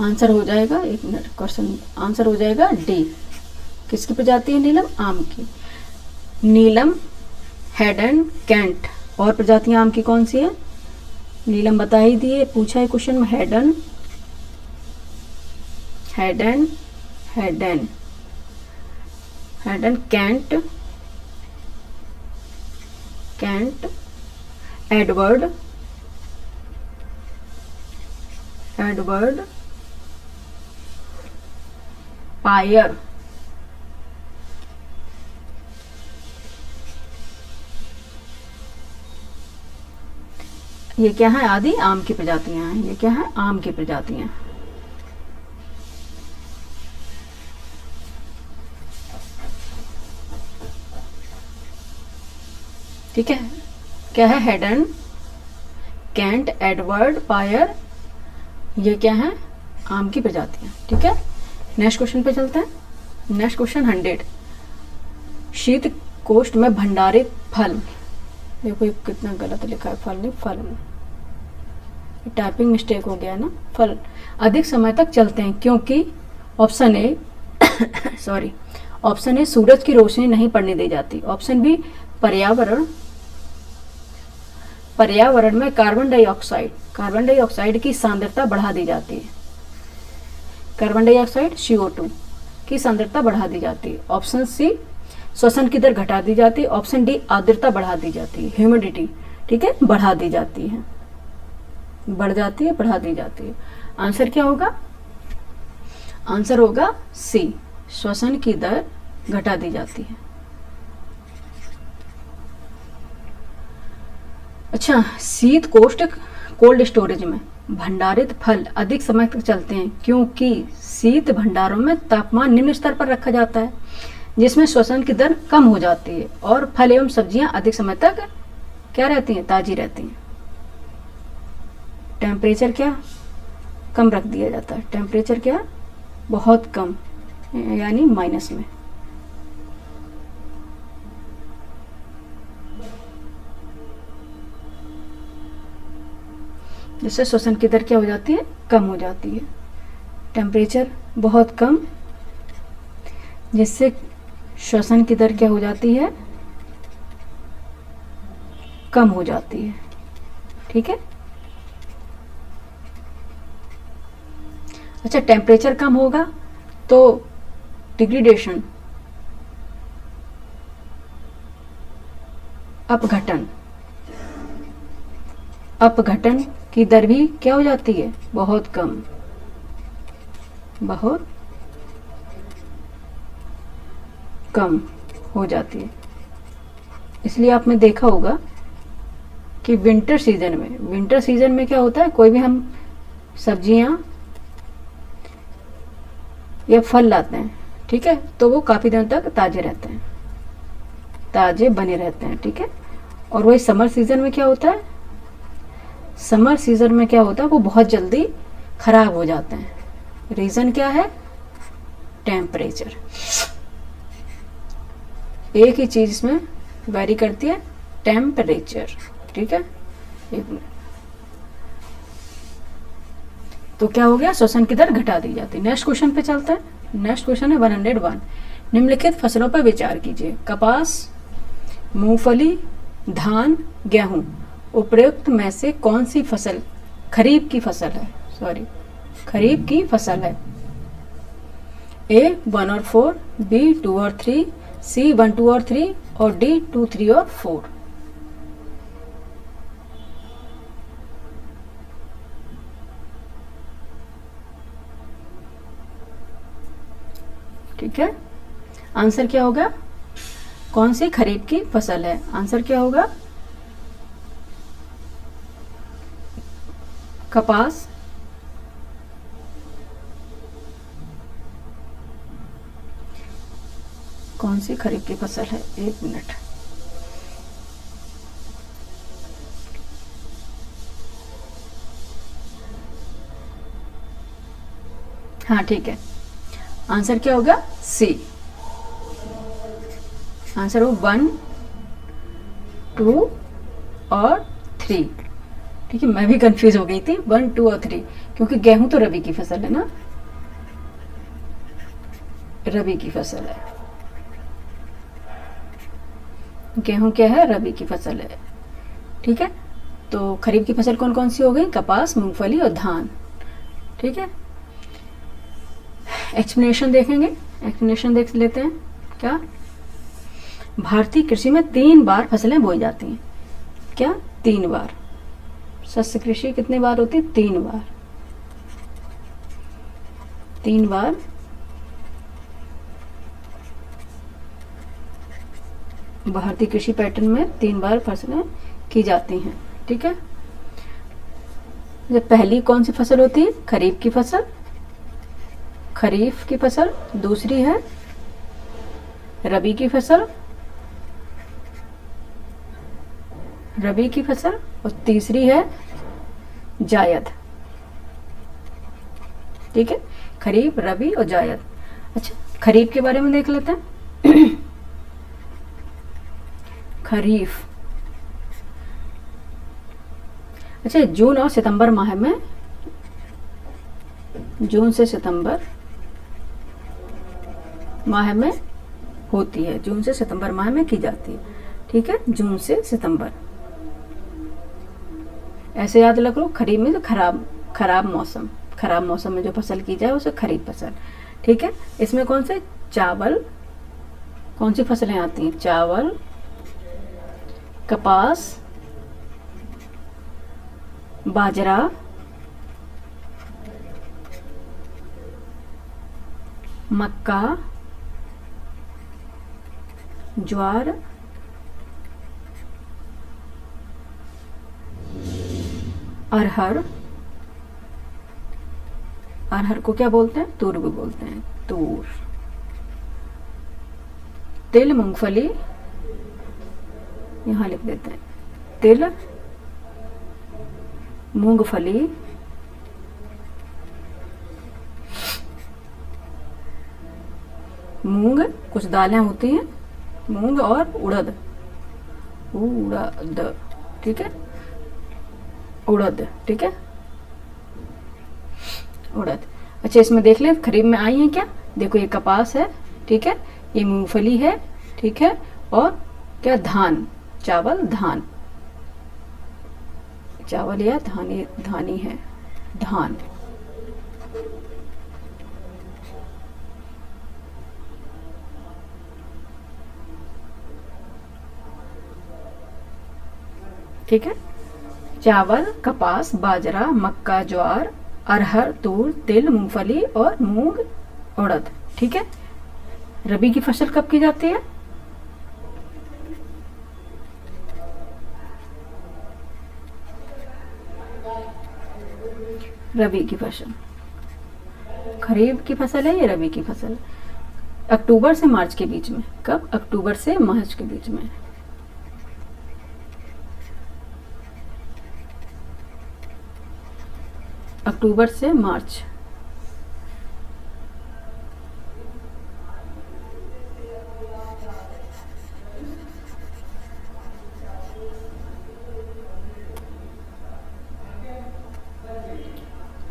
आंसर हो जाएगा, एक मिनट, क्वेश्चन आंसर हो जाएगा डी। किसकी प्रजाति है नीलम? आम की। नीलम, हेडन, कैंट। और प्रजातियां आम की कौन सी है? नीलम बता ही दिए, पूछा है क्वेश्चन में। Hayden, Hayden, Hayden, Hayden, Kant, Kant, Edward, Edward, पायर, ये क्या है? आदि आम की प्रजातियां हैं। ये क्या है? आम की प्रजातियां। ठीक है, क्या है? हेडन, कैंट, एडवर्ड, पायर, ये क्या है? आम की प्रजातियां, ठीक है। नेक्स्ट क्वेश्चन पे चलते हैं। नेक्स्ट क्वेश्चन 100, शीत कोष्ठ में भंडारित फल। देखो ये कितना गलत लिखा है, फल नहीं फल, टाइपिंग मिस्टेक हो गया ना। फल अधिक समय तक चलते हैं क्योंकि option A sorry, option A सूरज की रोशनी नहीं पड़ने दी जाती। ऑप्शन बी पर्यावरण में कार्बन डाइऑक्साइड की सांद्रता बढ़ा दी जाती है। कार्बन डाइऑक्साइड CO2 की सांद्रता बढ़ा दी जाती है। ऑप्शन सी श्वसन की दर घटा दी जाती है। ऑप्शन डी आर्द्रता बढ़ा दी जाती है, ह्यूमिडिटी, ठीक है, बढ़ा दी जाती है, बढ़ जाती है, बढ़ा दी जाती है। आंसर क्या होगा? आंसर होगा सी, श्वसन की दर घटा दी जाती है। अच्छा, शीत कोष्ठ कोल्ड स्टोरेज में भंडारित फल अधिक समय तक चलते हैं क्योंकि शीत भंडारों में तापमान निम्न स्तर पर रखा जाता है जिसमें श्वसन की दर कम हो जाती है और फल एवं सब्जियां अधिक समय तक क्या रहती हैं? ताजी रहती हैं। टेम्परेचर क्या कम रख दिया जाता है? टेम्परेचर क्या? बहुत कम, यानी माइनस में। जिससे श्वसन की दर क्या हो जाती है? कम हो जाती है। टेम्परेचर बहुत कम, जिससे श्वसन की दर क्या हो जाती है? कम हो जाती है, ठीक है। अच्छा, टेम्परेचर कम होगा तो डिग्रेडेशन, अपघटन, अपघटन की दर भी क्या हो जाती है, बहुत कम, बहुत कम हो जाती है। इसलिए आपने देखा होगा कि विंटर सीजन में क्या होता है, कोई भी हम सब्जियां या फल लाते हैं, ठीक है, तो वो काफ़ी दिनों तक ताज़े रहते हैं, ताज़े बने रहते हैं, ठीक है। और वही समर सीज़न में क्या होता है, समर सीज़न में क्या होता है, वो बहुत जल्दी ख़राब हो जाते हैं। रीज़न क्या है, टेम्परेचर। एक ही चीज़ इसमें वेरी करती है, टेम्परेचर, ठीक है। एक मिनट, तो क्या हो गया, श्वसन की दर घटा दी जाती है। नेक्स्ट क्वेश्चन पे चलते हैं। नेक्स्ट क्वेश्चन है 101। निम्नलिखित फसलों पर विचार कीजिए। कपास, मूंगफली, धान, गेहूं, उपरोक्त में से कौन सी फसल खरीफ की फसल है, खरीफ की फसल है। ए 1 और 4, बी 2 और 3, सी 1 2 और 3 और डी 2 3 और 4। ठीक है, आंसर क्या होगा, कौन सी खरीफ की फसल है, आंसर क्या होगा, कपास, कौन सी खरीफ की फसल है, एक मिनट, हाँ ठीक है, आंसर क्या होगा, सी। आंसर हो 1 2 और 3, ठीक है। मैं भी कंफ्यूज हो गई थी 1 2 और 3, क्योंकि गेहूं तो रबी की फसल है ना, रबी की फसल है, गेहूं क्या है, रबी की फसल है, ठीक है। तो खरीफ की फसल कौन कौन सी हो गई, कपास, मूंगफली और धान, ठीक है। एक्सप्लेनेशन देखेंगे, एक्सप्लेनेशन देख लेते हैं। क्या, भारतीय कृषि में 3 बार फसलें बोई जाती हैं। क्या, 3 बार, शस्य कृषि कितने बार होती है, 3 बार, 3 बार भारतीय कृषि पैटर्न में 3 बार फसलें की जाती हैं, ठीक है। जब पहली कौन सी फसल होती है, खरीफ की फसल, खरीफ की फसल, दूसरी है रबी की फसल, रबी की फसल, और तीसरी है जायद, ठीक है, खरीफ, रबी और जायद। अच्छा, खरीफ के बारे में देख लेते हैं। खरीफ, अच्छा, जून और सितंबर माह में, जून से सितंबर माह में होती है, जून से सितंबर माह में की जाती है, ठीक है, जून से सितंबर, ऐसे याद रख लो। खरीफ में तो खराब मौसम में जो फसल की जाए उसे खरीफ फसल, ठीक है। इसमें कौन से चावल, कौन सी फसलें आती हैं, चावल, कपास, बाजरा, मक्का, ज्वार, अरहर, अरहर को क्या बोलते हैं, तूर भी बोलते हैं, तूर, तिल, मूंगफली, यहां लिख देते हैं, तिल, मूंगफली, मूंग, कुछ दालें होती हैं, मूंग और उड़द, ठीक है, उड़द, ठीक है, उड़द। अच्छा, इसमें देख लें खरीफ में आई है क्या, देखो ये कपास है, ठीक है, ये मूंगफली है, ठीक है, और क्या, धान, चावल, धान, चावल या धानी है, धान, ठीक है। चावल, कपास, बाजरा, मक्का, ज्वार, अरहर, तूर, तिल, मूंगफली और मूंग, उड़द। ठीक है। रबी की फसल कब की जाती है? रबी की फसल। खरीफ की फसल है या रबी की फसल? अक्टूबर से मार्च के बीच में। कब? अक्टूबर से मार्च के बीच में। अक्टूबर से मार्च।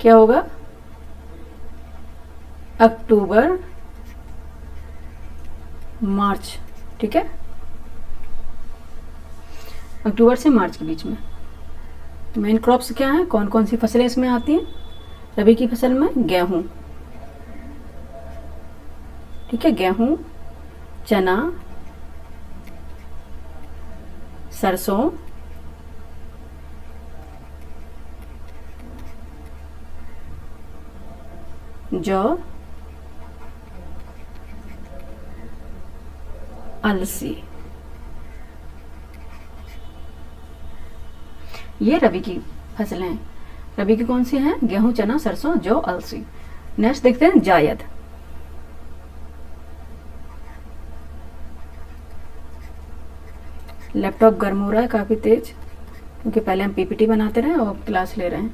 क्या होगा? अक्टूबर मार्च। ठीक है, अक्टूबर से मार्च के बीच में। मेन क्रॉप्स क्या हैं, कौन कौन सी फसलें इसमें आती हैं? रबी की फसल में गेहूं। ठीक है, गेहूं, चना, सरसों, जौ, अलसी। ये रबी की फसलें हैं। रबी की कौन सी हैं? गेहूं, चना, सरसों, जौ, अलसी। नेक्स्ट देखते हैं जायद। लैपटॉप गर्म हो रहा है काफ़ी तेज, क्योंकि पहले हम पीपीटी बनाते रहे और क्लास ले रहे हैं,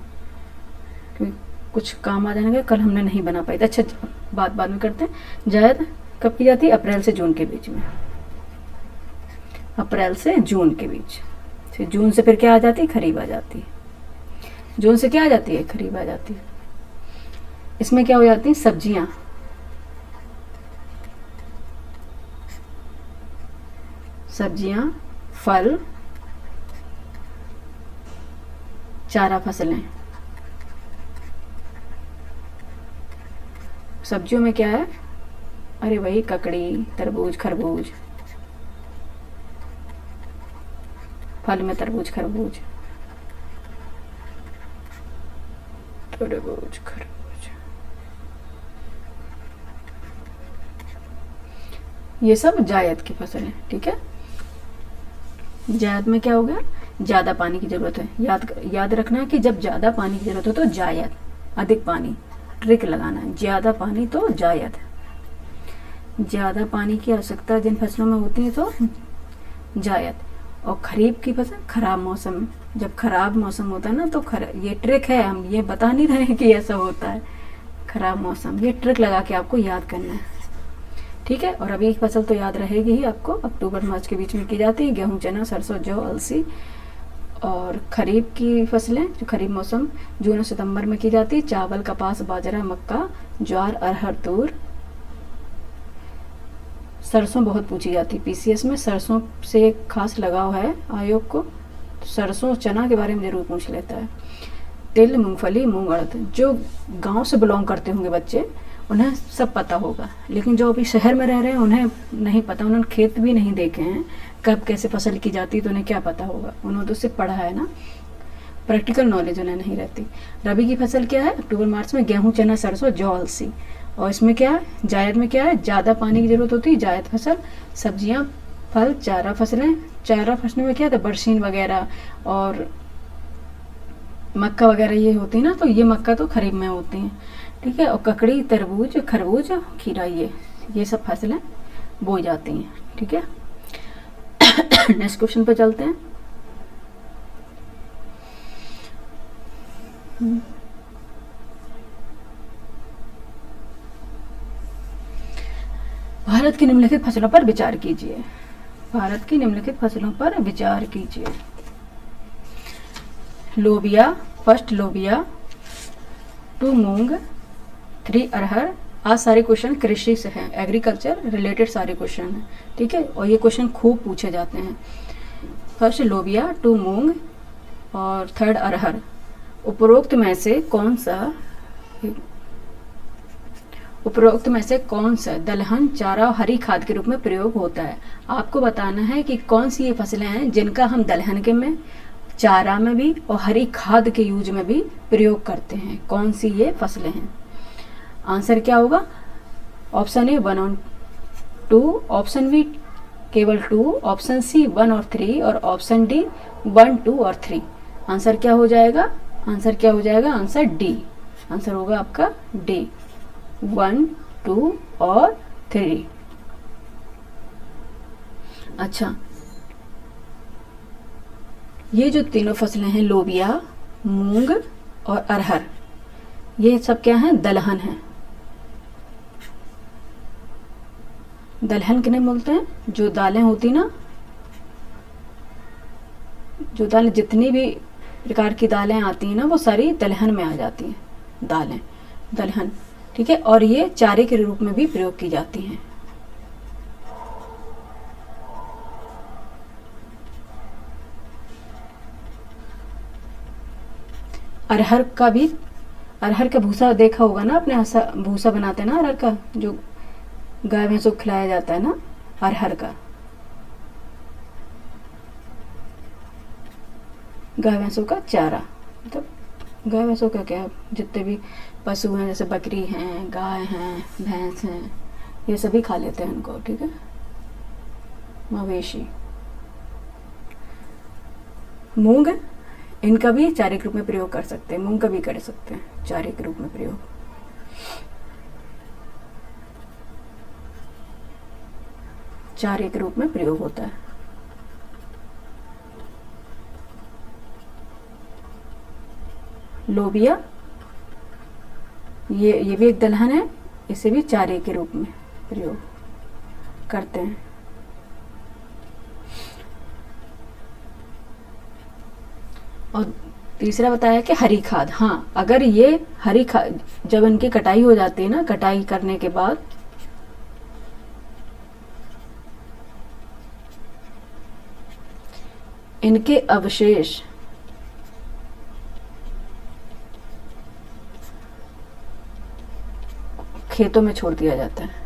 क्योंकि कुछ काम आ जाएंगे, कल हमने नहीं बना पाई। अच्छा, बात बाद में करते हैं। जायद कब की जाती है? अप्रैल से जून के बीच में। अप्रैल से जून के बीच। फिर जून से फिर क्या आ जाती है? खरीफ आ जाती है। जून से क्या आ जाती है? खरीफ आ जाती है। इसमें क्या हो जाती है? सब्जियां। सब्जियां, फल, चारा फसलें। सब्जियों में क्या है? अरे वही ककड़ी, तरबूज, खरबूज। फल में तरबूज, खरबूज, तरबूज, खरबूज, ये सब जायद की फसल है। ठीक है, जायद में क्या हो गया? ज्यादा पानी की जरूरत है। याद रखना है कि जब ज्यादा पानी की जरूरत हो तो जायद, अधिक पानी, ट्रिक लगाना है। ज्यादा पानी तो जायद। ज्यादा पानी की आवश्यकता जिन फसलों में होती है तो जायद। और खरीफ की फसल खराब मौसम, जब खराब मौसम होता है ना तो ये ट्रिक है, हम ये बता नहीं रहे हैं कि ऐसा होता है। खराब मौसम, ये ट्रिक लगा के आपको याद करना है। ठीक है, और अभी फसल तो याद रहेगी ही आपको, अक्टूबर मार्च के बीच में की जाती है। गेहूं, चना, सरसों, जौ, अलसी। और खरीफ की फसलें जो खरीफ मौसम जून और सितंबर में की जाती है। चावल, कपास, बाजरा, मक्का, ज्वार, अरहर, तूर। सरसों बहुत पूछी जाती है पीसीएस में, सरसों से एक खास लगाव है आयोग को, तो सरसों, चना के बारे में जरूर पूछ लेता है। तिल, मूंगफली, मूंग, उड़द। जो गांव से बिलोंग करते होंगे बच्चे, उन्हें सब पता होगा, लेकिन जो अभी शहर में रह रहे हैं उन्हें नहीं पता, उन्होंने खेत भी नहीं देखे हैं कब कैसे फसल की जाती है, तो उन्हें क्या पता होगा? उन्होंने तो सिर्फ पढ़ा है ना, प्रैक्टिकल नॉलेज उन्हें नहीं रहती। रबी की फसल क्या है? अक्टूबर मार्च में गेहूं, चना, सरसों, जौ, अलसी। और इसमें क्या है? जायद में क्या है? ज़्यादा पानी की जरूरत होती है, जायद फसल। सब्जियां, फल, चारा फसलें। चारा फसलों में क्या था? बरसीन वगैरह और मक्का वगैरह ये होती है ना, तो ये मक्का तो खरीफ में होती हैं। ठीक है, और ककड़ी, तरबूज, खरबूज, खीरा, ये सब फसलें बोई जाती हैं। ठीक है, नेक्स्ट क्वेश्चन पे चलते हैं। भारत की निम्नलिखित फसलों पर विचार कीजिए। भारत की निम्नलिखित फसलों पर विचार कीजिए। लोबिया, फर्स्ट लोबिया, 2 मूंग, 3 अरहर। आज सारे क्वेश्चन कृषि से हैं, एग्रीकल्चर रिलेटेड सारे क्वेश्चन हैं। ठीक है, और ये क्वेश्चन खूब पूछे जाते हैं। फर्स्ट लोबिया, 2 मूंग और 3 अरहर। उपरोक्त में से कौन सा दलहन, चारा और हरी खाद के रूप में प्रयोग होता है? आपको बताना है कि कौन सी ये फसलें हैं जिनका हम दलहन के में, चारा में भी और हरी खाद के यूज में भी प्रयोग करते हैं। कौन सी ये फसलें हैं? आंसर क्या होगा? ऑप्शन ए 1 और 2, ऑप्शन बी केवल 2, ऑप्शन सी 1 और 3 और ऑप्शन डी 1, 2 और 3। आंसर क्या हो जाएगा? आंसर क्या हो जाएगा? Answer D. आंसर होगा आपका डी, 1, 2 और 3। अच्छा, ये जो तीनों फसलें हैं, लोबिया, मूंग और अरहर, ये सब क्या हैं? दलहन हैं। दलहन किन्हें बोलते हैं? जो दालें होती ना, जो दालें, जितनी भी प्रकार की दालें आती हैं ना, वो सारी दलहन में आ जाती हैं, दालें, दलहन। ठीक है, और ये चारे के रूप में भी प्रयोग की जाती हैं। अरहर का भी, अरहर का भूसा देखा होगा ना आपने, भूसा बनाते हैं ना अरहर का, जो गाय भैंसों को खिलाया जाता है ना, अरहर का। गाय भैंसों का चारा, मतलब गाय भैंसों का क्या, जितने भी पशु हैं, जैसे बकरी हैं, गाय हैं, भैंस हैं, ये सभी खा लेते हैं इनको। ठीक है, मवेशी। मूंग, इनका भी चारे के रूप में प्रयोग कर सकते हैं, मूंग का भी कर सकते हैं चारे के रूप में प्रयोग। चारे के रूप में प्रयोग होता है। लोबिया, ये भी एक दलहन है, इसे भी चारे के रूप में प्रयोग करते हैं। और तीसरा बताया कि हरी खाद। हाँ, अगर ये हरी खाद, जब इनकी कटाई हो जाती है ना, कटाई करने के बाद इनके अवशेष खेतों में छोड़ दिया जाता है।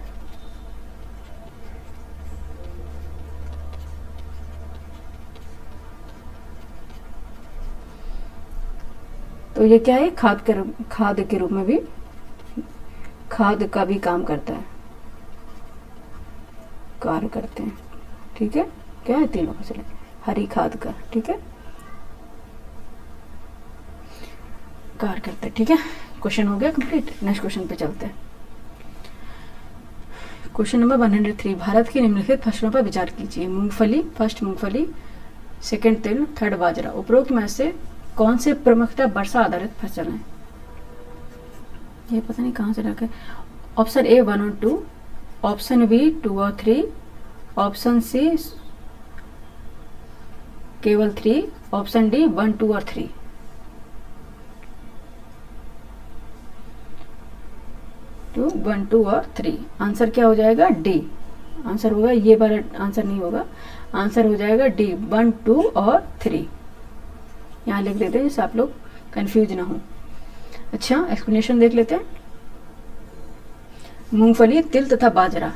तो ये क्या है? खाद के रूप में भी, खाद का भी काम करता है, कार्य करते हैं। ठीक है, क्या है? तीनों फसलें हरी खाद का, ठीक है, कार्य करते हैं। ठीक है, क्वेश्चन हो गया कंप्लीट। नेक्स्ट क्वेश्चन पे चलते हैं। क्वेश्चन नंबर 103, भारत की निम्नलिखित फसलों पर विचार कीजिए। मूंगफली, फर्स्ट मूंगफली, सेकंड तिल, थर्ड बाजरा। उपरोक्त में से कौन से प्रमुखतः वर्षा आधारित फसल हैं? ये पता नहीं कहाँ से रखा है। ऑप्शन ए 1 और 2, ऑप्शन बी 2 और 3, ऑप्शन सी केवल 3, ऑप्शन डी 1, 2 और 3। 2, 1, 2 और 3। आंसर क्या हो जाएगा? डी। आंसर होगा, ये बार आंसर नहीं होगा, आंसर हो जाएगा डी, 1, 2 और 3। यहाँ लिख देते हैं जिससे आप लोग कंफ्यूज ना हो। अच्छा, एक्सप्लेनेशन देख लेते हैं। मूंगफली, तिल तथा बाजरा।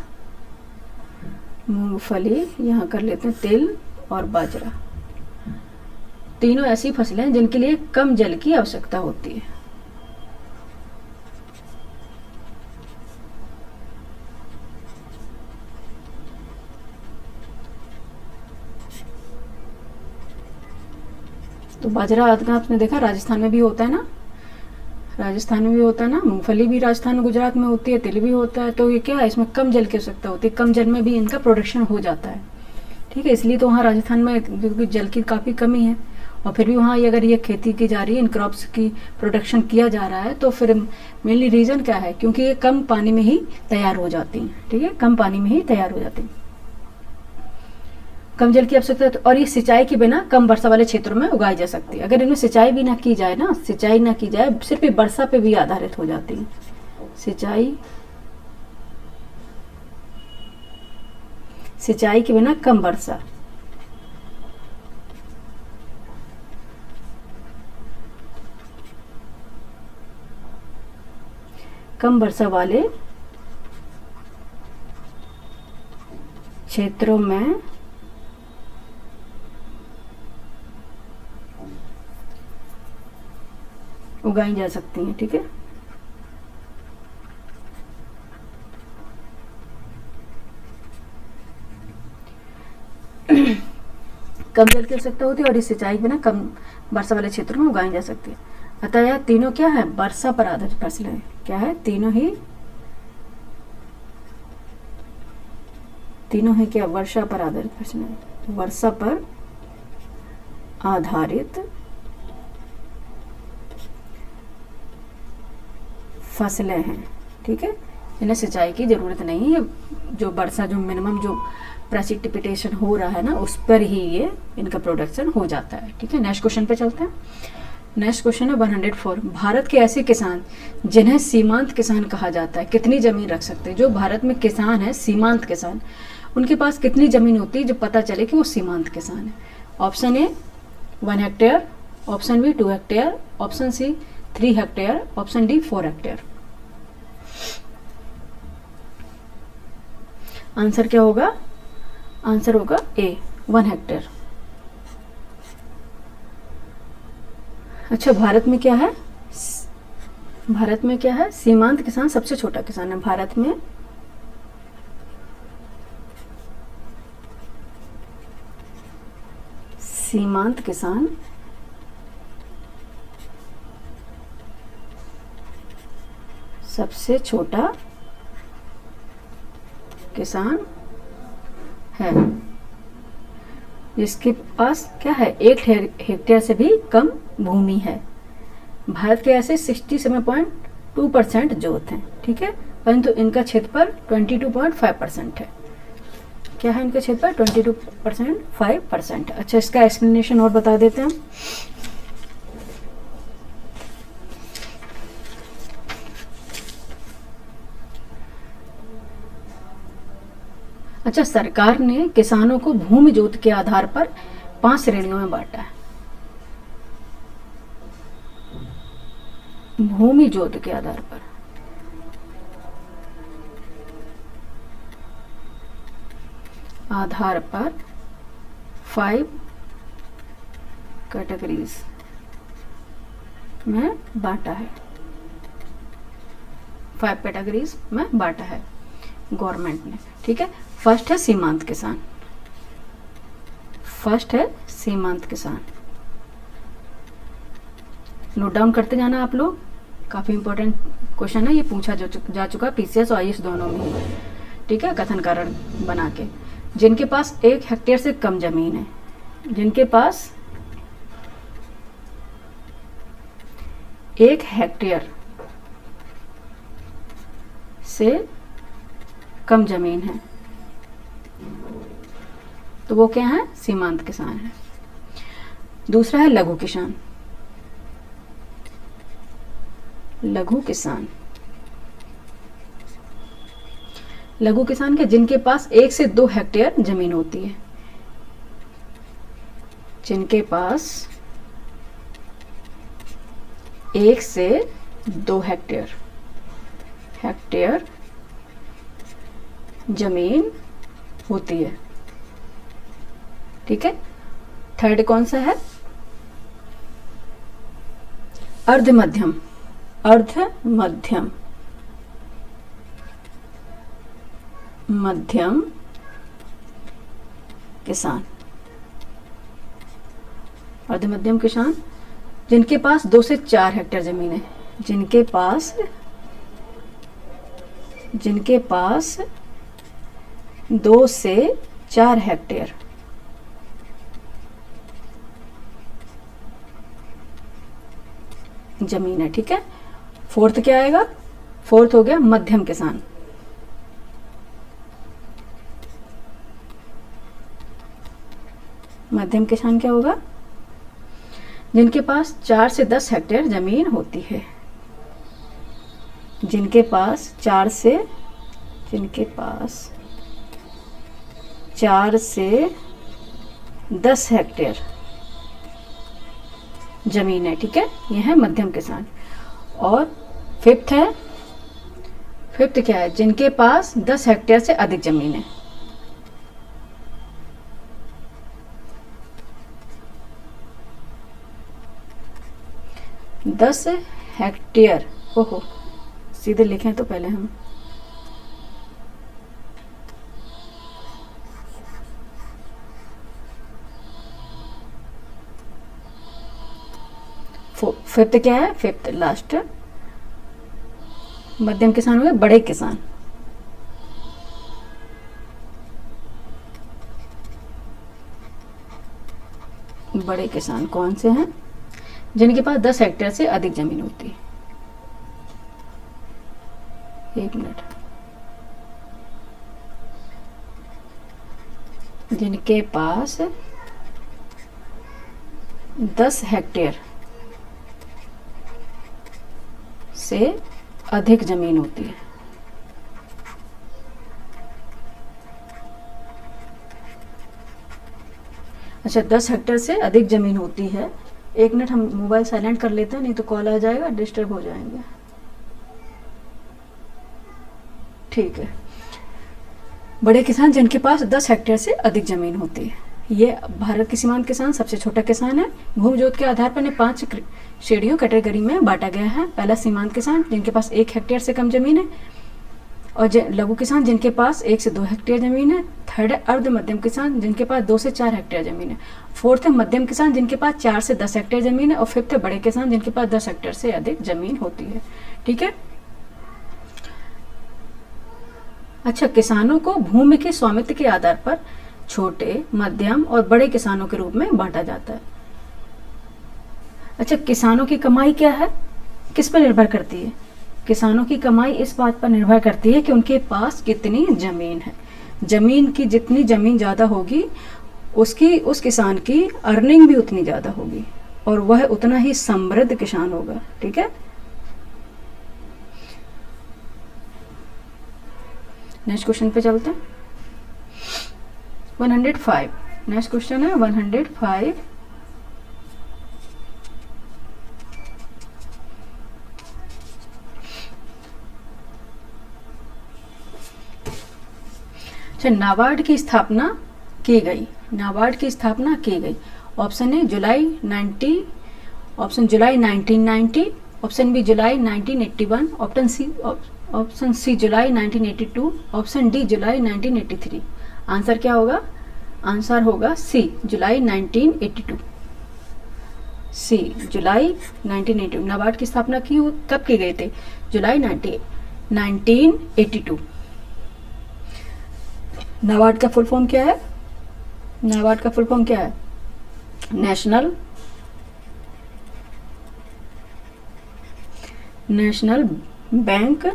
मूंगफली, यहाँ कर लेते हैं तिल और बाजरा, तीनों ऐसी फसलें हैं जिनके लिए कम जल की आवश्यकता होती है। तो बाजरा आपने देखा राजस्थान में भी होता है ना, राजस्थान में भी होता है ना। मूंगफली भी राजस्थान और गुजरात में होती है, तिल भी होता है। तो ये क्या है? इसमें कम जल की आवश्यकता होती है, कम जल में भी इनका प्रोडक्शन हो जाता है। ठीक है, इसलिए तो वहाँ राजस्थान में क्योंकि जल की काफ़ी कमी है, और फिर भी वहाँ अगर ये खेती की जा रही है, इन क्रॉप्स की प्रोडक्शन किया जा रहा है, तो फिर मेनली रीज़न क्या है? क्योंकि ये कम पानी में ही तैयार हो जाती हैं। ठीक है, कम पानी में ही तैयार हो जाती हैं, कम जल की आवश्यकता है। और ये सिंचाई के बिना कम वर्षा वाले क्षेत्रों में उगाई जा सकती है। अगर इनमें सिंचाई भी ना की जाए ना, सिंचाई ना की जाए, सिर्फ वर्षा पे भी आधारित हो जाती है। सिंचाई के बिना कम वर्षा, कम वर्षा वाले क्षेत्रों में उगाई जा सकती हैं। ठीक है, कम जल की आवश्यकता होती है और इस सिंचाई के बिना कम वर्षा वाले क्षेत्रों में उगाई जा सकती है। अतः यह तीनों क्या है, वर्षा पर आधारित फसलें हैं। क्या है, तीनों है क्या, वर्षा पर आधारित फसलें हैं। वर्षा पर आधारित फसलें हैं। ठीक है, इन्हें सिंचाई की जरूरत नहीं है, जो वर्षा जो मिनिमम जो प्रेसिपिटेशन हो रहा है ना, उस पर ही ये इनका प्रोडक्शन हो जाता है। ठीक है, नेक्स्ट क्वेश्चन पे चलते हैं। नेक्स्ट क्वेश्चन है 104। भारत के ऐसे किसान जिन्हें सीमांत किसान कहा जाता है कितनी जमीन रख सकते हैं? जो भारत में किसान है सीमांत किसान, उनके पास कितनी जमीन होती है जो पता चले कि वो सीमांत किसान है? Option A 1 hectare, option B 2 hectare, option C 3 hectare, option D 4 hectare. Answer क्या होगा? आंसर होगा ए 1 हेक्टेयर। अच्छा, भारत में क्या है? भारत में क्या है? सीमांत किसान सबसे छोटा किसान है भारत में। सीमांत किसान सबसे छोटा किसान है, जिसके पास क्या है, 1 हेक्टेयर से भी कम भूमि है। भारत के ऐसे 67.2% जोत हैं। ठीक है, परंतु इनका क्षेत्रफल 22.5% है। क्या है इनके क्षेत्र पर? 22.5%। अच्छा, इसका एक्सप्लेनेशन और बता देते हैं। अच्छा, सरकार ने किसानों को भूमि जोत के आधार पर 5 श्रेणियों में बांटा है। भूमि जोत के आधार पर आधार पर 5 कैटेगरीज में बांटा है। 5 कैटेगरीज में बांटा है गवर्नमेंट ने। ठीक है, फर्स्ट है सीमांत किसान। फर्स्ट है सीमांत किसान। नोट डाउन करते जाना आप लोग, काफी इंपॉर्टेंट क्वेश्चन है ये, पूछा जा चुका पीसीएस और आईएएस दोनों में। ठीक है, कथन कारण बना के। जिनके पास 1 हेक्टेयर से कम जमीन है, जिनके पास 1 हेक्टेयर से कम जमीन है, तो वो क्या है? सीमांत किसान है। दूसरा है लघु किसान। लघु किसान, लघु किसान के जिनके पास 1 से 2 हेक्टेयर जमीन होती है। जिनके पास 1 से 2 हेक्टेयर जमीन होती है। ठीक है, थर्ड कौन सा है? अर्ध मध्यम। अर्ध मध्यम मध्यम किसान। अर्ध मध्यम किसान जिनके पास 2 से 4 हेक्टेयर जमीन है। जिनके पास 2 से 4 हेक्टेयर जमीन है। ठीक है, फोर्थ क्या आएगा? फोर्थ हो गया मध्यम किसान। मध्यम किसान क्या होगा? जिनके पास 4 से 10 हेक्टेयर जमीन होती है। जिनके पास 4 से 10 हेक्टेयर जमीन है। ठीक है, यह है मध्यम किसान। और फिफ्थ क्या है? जिनके पास 10 हेक्टेयर से अधिक जमीन है। 10 हेक्टेयर, ओहो सीधे लिखें तो पहले हम फिफ्थ क्या है, फिफ्थ लास्ट, मध्यम किसान हो गए, बड़े किसान। बड़े किसान कौन से हैं? जिनके पास 10 हेक्टेयर से अधिक जमीन होती है। एक मिनट, जिनके पास 10 हेक्टेयर से अधिक जमीन होती है। अच्छा, 10 हेक्टेयर से अधिक जमीन होती है। एक मिनट, हम मोबाइल साइलेंट कर लेते हैं, नहीं तो कॉल आ जाएगा, डिस्टर्ब हो जाएंगे। ठीक है, बड़े किसान जिनके पास 10 हेक्टेयर से अधिक जमीन होती है। ये भारत के सीमांत किसान सबसे छोटा किसान है। भूमि जोत के आधार पर इन्हें 5 श्रेणियों कैटेगरी में बांटा गया है। पहला सीमांत किसान जिनके पास 1 हेक्टेयर से कम जमीन है, और लघु किसान जिनके पास 1 से 2 हेक्टेयर जमीन है। थर्ड है अर्ध मध्यम किसान जिनके पास 2 से 4 हेक्टेयर जमीन है। फोर्थ है मध्यम किसान जिनके पास 4 से 10 हेक्टेयर जमीन है। और फिफ्थ है बड़े किसान जिनके पास 10 हेक्टेयर से अधिक जमीन होती है। ठीक है। अच्छा, किसानों को भूमि के स्वामित्व के आधार पर छोटे, मध्यम और बड़े किसानों के रूप में बांटा जाता है। अच्छा, किसानों की कमाई क्या है, किस पर निर्भर करती है? किसानों की कमाई इस बात पर निर्भर करती है कि उनके पास कितनी जमीन है। जमीन की जितनी जमीन ज़्यादा होगी, उस किसान की अर्निंग भी उतनी ज़्यादा होगी, और वह उतना ही समृद्ध किसान होगा। ठीक है। नेक्स्ट क्वेश्चन पे चलते हैं। 105, नेक्स्ट क्वेश्चन है 105। अच्छा, नाबार्ड की स्थापना की गई। नाबार्ड की स्थापना की गई। ऑप्शन ए जुलाई 90, ऑप्शन जुलाई 1990, ऑप्शन बी जुलाई 1981, ऑप्शन सी जुलाई 1982, ऑप्शन डी जुलाई 1983। आंसर क्या होगा? आंसर होगा सी, जुलाई 1982। सी, जुलाई 1982। नाबार्ड की स्थापना कब की गई थी? जुलाई 1982। नाबार्ड का फुल फॉर्म क्या है? नाबार्ड का फुल फॉर्म क्या है? National bank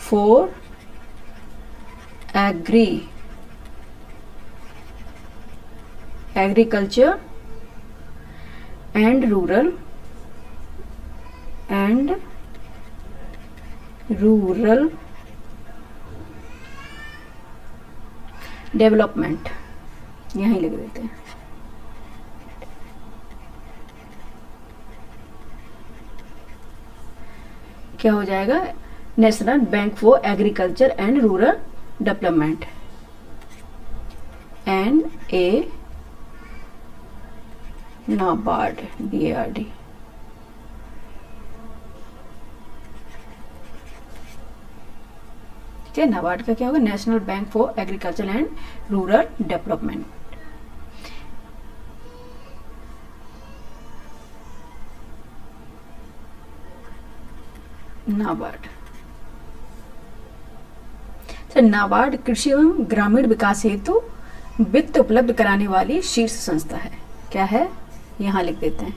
for agriculture and rural development, यहीं लिख देते हैं। क्या हो जाएगा? National bank for agriculture and rural development, NA, NABARD, BARD। ठीक है। नाबार्ड का क्या होगा? National bank for agriculture and rural development. NABARD. NABARD कृषि एवं ग्रामीण विकास हेतु वित्त उपलब्ध कराने वाली शीर्ष संस्था है। क्या है? यहां लिख देते हैं।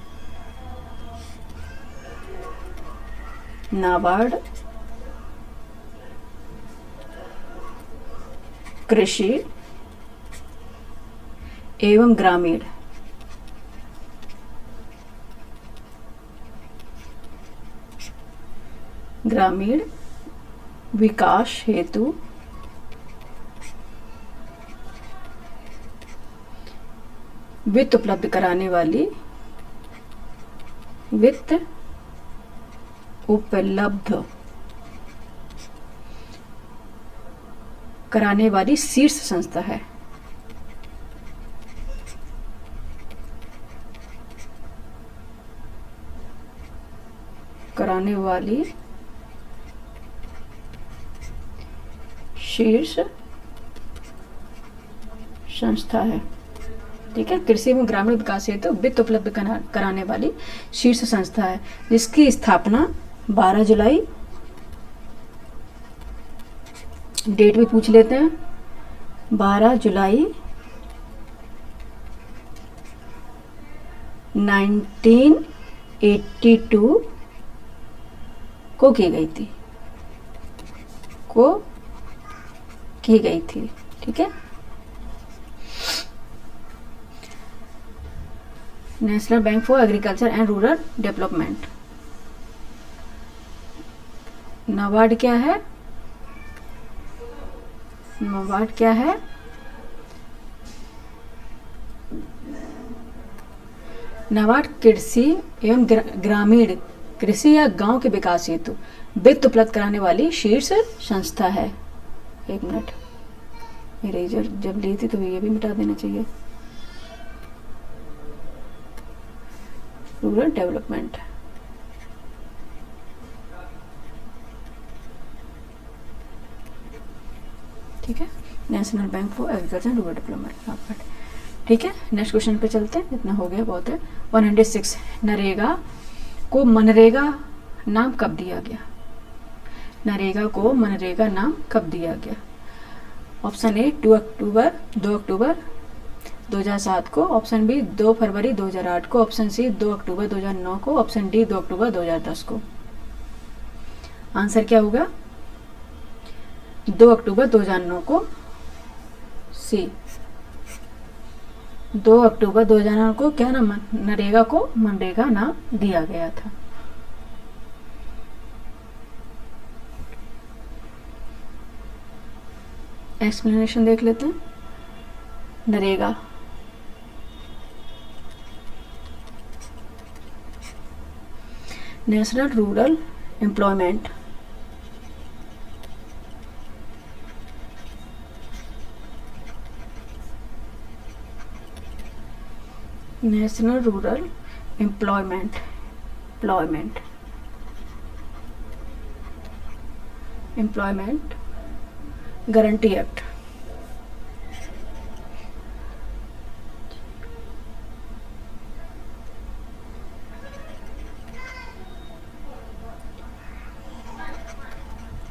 नाबार्ड कृषि एवं ग्रामीण विकास हेतु वित्त उपलब्ध कराने वाली शीर्ष संस्था है। कराने वाली शीर्ष संस्था है। ठीक है, कृषि एवं ग्रामीण विकास हेतु वित्त उपलब्ध कराने वाली शीर्ष संस्था है, जिसकी स्थापना 12 जुलाई, डेट भी पूछ लेते हैं, 12 जुलाई 1982 को की गई थी। ठीक है, national bank for agriculture and rural development. NABARD क्या है? नाबार्ड क्या है? नाबार्ड कृषि एवं ग्रामीण, कृषि या गांव के विकास हेतु वित्त उपलब्ध कराने वाली शीर्ष संस्था है। एक मिनट, इरेजर जब ली थी तो ये भी मिटा देना चाहिए। रूरल डेवलपमेंट, ठीक है, national bank for agriculture and rural development. ठीक है, नेक्स्ट क्वेश्चन पे चलते हैं, इतना हो गया, बहुत है। 106, नरेगा को मनरेगा नाम कब दिया गया? नरेगा को मनरेगा नाम कब दिया गया? ऑप्शन ए 2 अक्टूबर 2007 को, ऑप्शन बी 2 फरवरी 2008 को, ऑप्शन सी 2 अक्टूबर 2009 को, ऑप्शन डी 2 अक्टूबर 2010 को। आंसर क्या होगा? 2 अक्टूबर 2009 को, सी 2 अक्टूबर 2009 को क्या नाम, नरेगा को मनरेगा नाम दिया गया था। एक्सप्लेनेशन देख लेते हैं। NREGA, national rural employment, national rural employment guarantee act.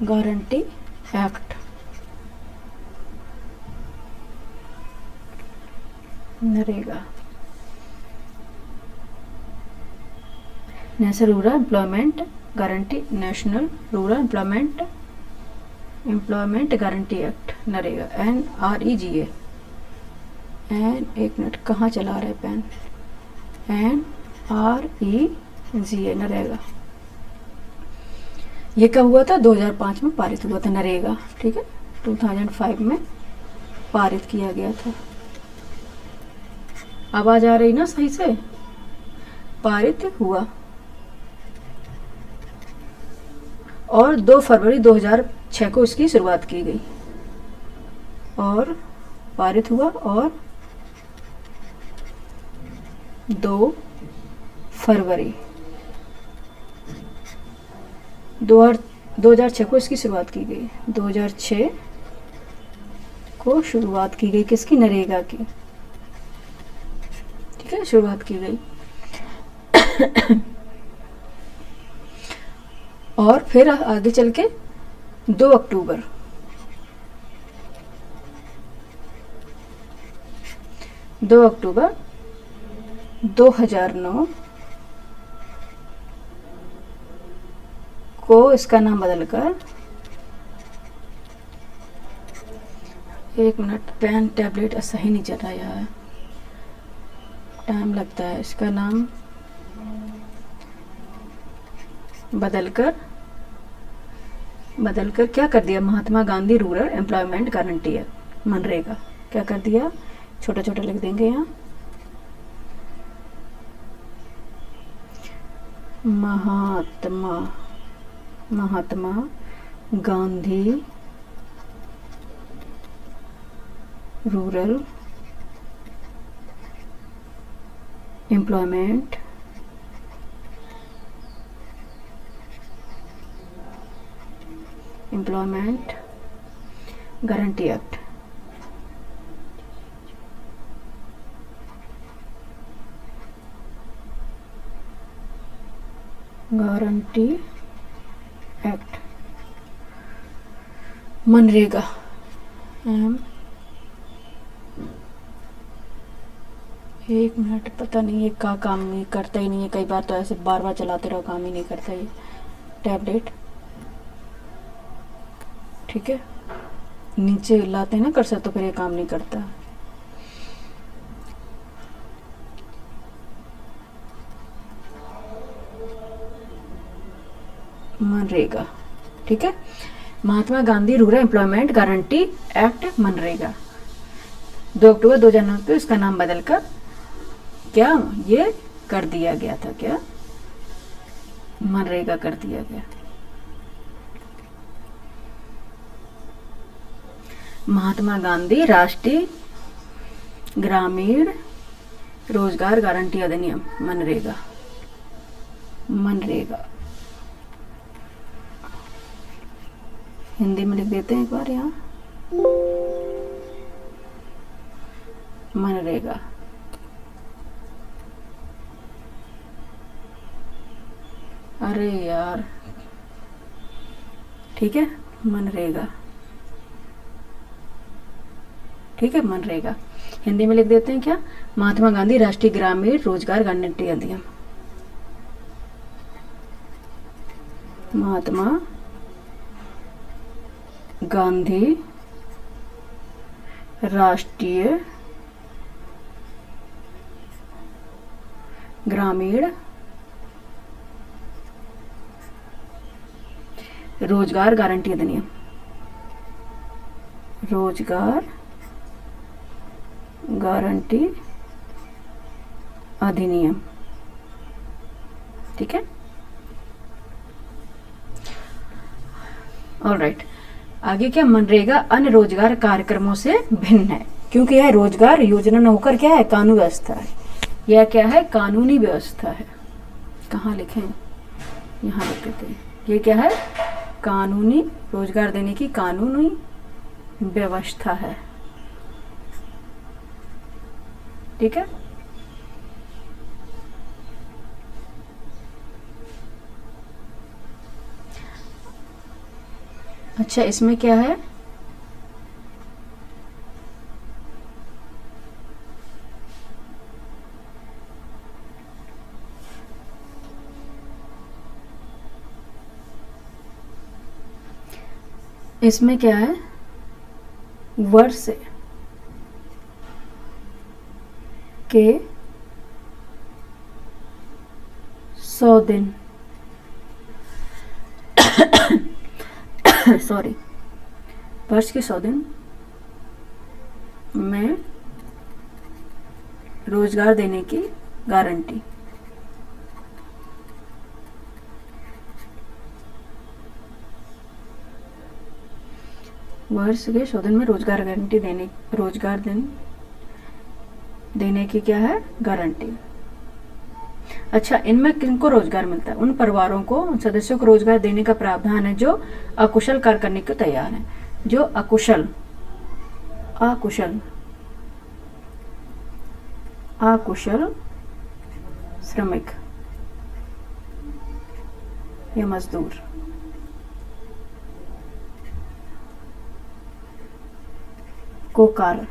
Guarantee act, NREGA, national rural employment guarantee, national rural employment guarantee act, NREGA, NREGA। एक मिनट, कहाँ चला रहा है पेन? NREGA, नरेगा। ये कब हुआ था? 2005 में पारित हुआ था नरेगा। ठीक है, 2005 में पारित किया गया था। आवाज आ रही ना सही से? पारित हुआ, और 2 फरवरी 2006 को इसकी शुरुआत की गई, और पारित हुआ, और 2 फरवरी 2006 को इसकी शुरुआत की गई। 2006 को शुरुआत की गई किसकी? नरेगा की। ठीक है, शुरुआत की गई। और फिर आगे चल के 2 अक्टूबर 2009 को इसका नाम बदलकर, एक मिनट, पेन टैबलेट सही नहीं चल रहा है, टाइम लगता है। इसका नाम बदलकर क्या कर दिया? महात्मा गांधी रूरल एम्प्लॉयमेंट गारंटी है, मनरेगा। क्या कर दिया? छोटा छोटा लिख देंगे यहाँ, Mahatma Gandhi rural employment employment guarantee act, guarantee act, MNREGA, एक मिनट, पता नहीं ये का काम नहीं करता ही नहीं है, कई बार तो ऐसे बार बार चलाते रहो काम ही नहीं करता ये। टैबलेट, ठीक है, नीचे लाते हैं ना कर्सर तो फिर ये काम नहीं करता। मनरेगा, ठीक है, Mahatma Gandhi rural employment guarantee act MNREGA 2 अक्टूबर 2009 को इसका नाम बदलकर क्या ये कर दिया गया था, क्या मनरेगा कर दिया गया। महात्मा गांधी राष्ट्रीय ग्रामीण रोजगार गारंटी अधिनियम मनरेगा, मनरेगा हिंदी में लिख देते हैं एक बार यहाँ, मनरेगा। अरे यार, ठीक है, मनरेगा, ठीक है, मनरेगा हिंदी में लिख देते हैं क्या, महात्मा गांधी राष्ट्रीय ग्रामीण रोजगार गारंटी अधिनियम, महात्मा गांधी राष्ट्रीय ग्रामीण रोजगार गारंटी अधिनियम, रोजगार गारंटी अधिनियम, ठीक है, ऑलराइट। आगे क्या, मनरेगा अन्य रोजगार कार्यक्रमों से भिन्न है क्योंकि यह रोजगार योजना न होकर क्या है, कानूनी व्यवस्था है। यह क्या है, कानूनी व्यवस्था है। कहाँ लिखें, यहाँ लिख देते हैं, ये क्या है, कानूनी, रोजगार देने की कानूनी व्यवस्था है, ठीक है। अच्छा, इसमें क्या है, इसमें क्या है, वर्ष के 100 दिन सॉरी, वर्ष के 100 दिन में रोजगार देने की गारंटी, वर्ष के 100 दिन में रोजगार गारंटी देने, रोजगार देने की क्या है, गारंटी। अच्छा, इनमें किनको रोजगार मिलता है, उन परिवारों को, उन सदस्यों को रोजगार देने का प्रावधान है जो अकुशल कार्य करने को तैयार हैं, जो अकुशल श्रमिक या मजदूर को कार्य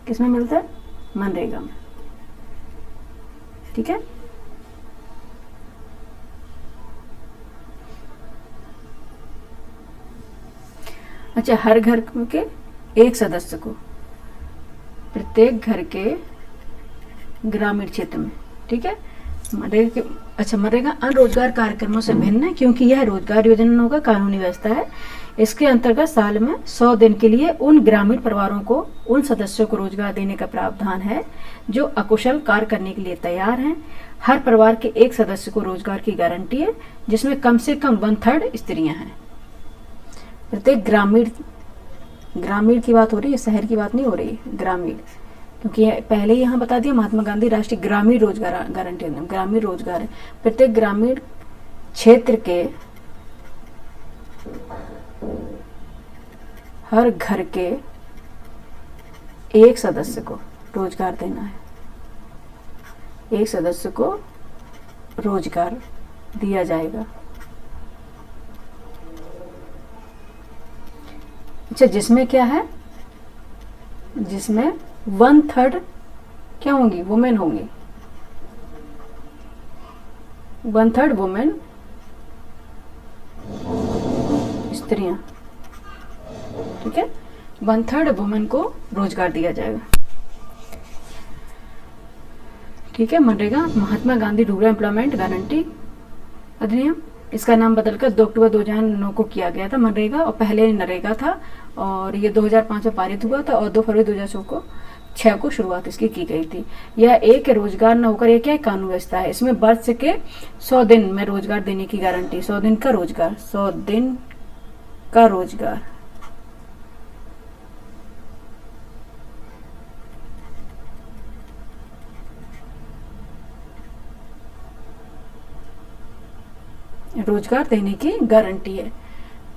किसमें मिलता है, मनरेगा में, ठीक है। अच्छा, हर घर के एक सदस्य को प्रत्येक घर के ग्रामीण क्षेत्र में, ठीक है, मनरेगा। अच्छा, मनरेगा अन्य रोजगार कार्यक्रमों से भिन्न है क्योंकि यह रोजगार योजनाओं का कानूनी व्यवस्था है। इसके अंतर्गत साल में 100 दिन के लिए उन ग्रामीण परिवारों को, उन सदस्यों को रोजगार देने का प्रावधान है जो अकुशल कार्य करने के लिए तैयार हैं। हर परिवार के एक सदस्य को रोजगार की गारंटी है जिसमें कम से कम 1/3 स्त्रियां हैं। प्रत्येक ग्रामीण की बात हो रही है, शहर की बात नहीं हो रही, ग्रामीण, क्योंकि पहले ही यहाँ बता दिया महात्मा गांधी राष्ट्रीय ग्रामीण रोजगार गारंटी, ग्रामीण रोजगार है। प्रत्येक ग्रामीण क्षेत्र के हर घर के एक सदस्य को रोजगार देना है, एक सदस्य को रोजगार दिया जाएगा। अच्छा, जिसमें क्या है, जिसमें 1/3 क्या होंगी, वुमेन होंगी, 1/3 वुमेन, स्त्रियां, ठीक है। 1/3 वुमेन को रोजगार दिया जाएगा, ठीक है। मनरेगा, महात्मा गांधी रूरल एम्प्लॉयमेंट गारंटी अधिनियम, इसका नाम बदलकर 2 अक्टूबर 2009 को किया गया था मनरेगा, और पहले नरेगा था, और ये 2005 में पारित हुआ था, और 2 फरवरी 2006 को शुरुआत इसकी की गई थी। यह एक रोजगार न होकर, यह क्या कानून व्यवस्था है। इसमें वर्ष के 100 दिन में रोजगार देने की गारंटी, 100 दिन का रोजगार, 100 दिन का रोजगार। रोजगार देने की गारंटी है,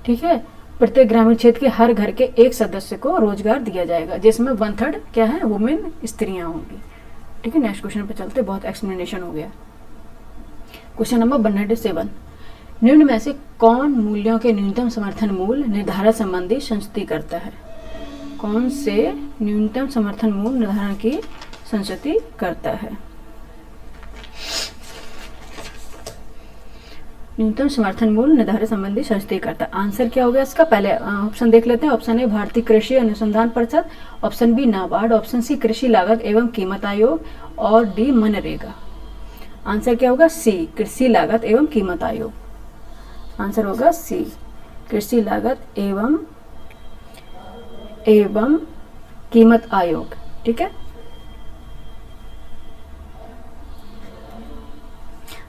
ठीक है। प्रत्येक ग्रामीण क्षेत्र के हर घर के एक सदस्य को रोजगार दिया जाएगा, जिसमें 1/3 क्या है, वुमेन, स्त्रियां होंगी, ठीक है। नेक्स्ट क्वेश्चन पे चलते, बहुत एक्सप्लेनेशन हो गया। क्वेश्चन नंबर 107, निम्न में से कौन मूल्यों के न्यूनतम समर्थन मूल्य निर्धारण संबंधी संस्तुति करता है। कौन से न्यूनतम समर्थन मूल्य निर्धारण की संस्तुति करता है। न्यूनतम समर्थन मूल्य निर्धारण संबंधी संस्तुति करता है। आंसर क्या हो गया इसका, पहले ऑप्शन देख लेते हैं। ऑप्शन ए भारतीय कृषि अनुसंधान परिषद, option B NABARD, option C कृषि लागत एवं कीमत आयोग, और डी मनरेगा। आंसर क्या होगा, सी कृषि लागत एवं कीमत आयोग। आंसर होगा सी कृषि लागत एवं कीमत आयोग, ठीक है।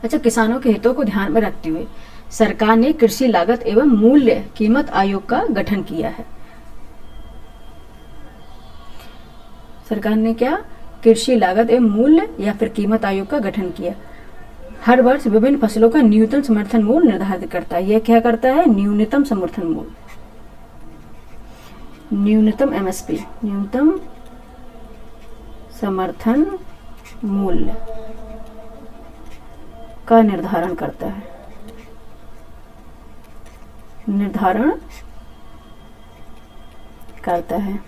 अच्छा, किसानों के हितों को ध्यान में रखते हुए सरकार ने कृषि लागत एवं मूल्य कीमत आयोग का गठन किया है। सरकार ने क्या, कृषि लागत एवं मूल्य या फिर कीमत आयोग का गठन किया। हर वर्ष विभिन्न फसलों का न्यूनतम समर्थन मूल्य निर्धारित करता है। यह क्या करता है, न्यूनतम समर्थन मूल्य, न्यूनतम एमएसपी, न्यूनतम समर्थन मूल्य का निर्धारण करता है, निर्धारण करता है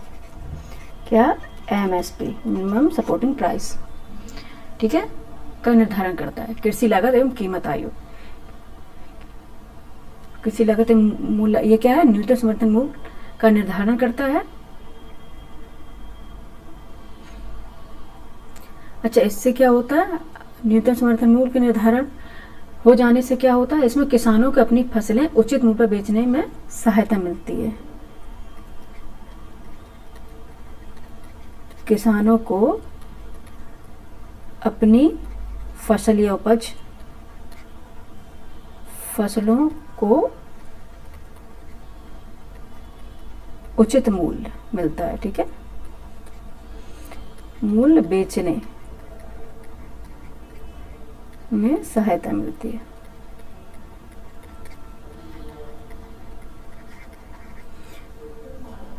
क्या, एमएसपी, मिनिमम सपोर्टिंग प्राइस, ठीक है, का निर्धारण करता है कृषि लागत एवं कीमत आयोग। कृषि लागत एवं मूल्य, ये क्या है, न्यूनतम समर्थन मूल्य का निर्धारण करता है। अच्छा, इससे क्या होता है, न्यूनतम समर्थन मूल्य के निर्धारण हो जाने से क्या होता है, इसमें किसानों को अपनी फसलें उचित मूल्य पर बेचने में सहायता मिलती है। किसानों को अपनी फसल या उपज, फसलों को उचित मूल्य मिलता है, ठीक है, मूल्य बेचने में सहायता मिलती है।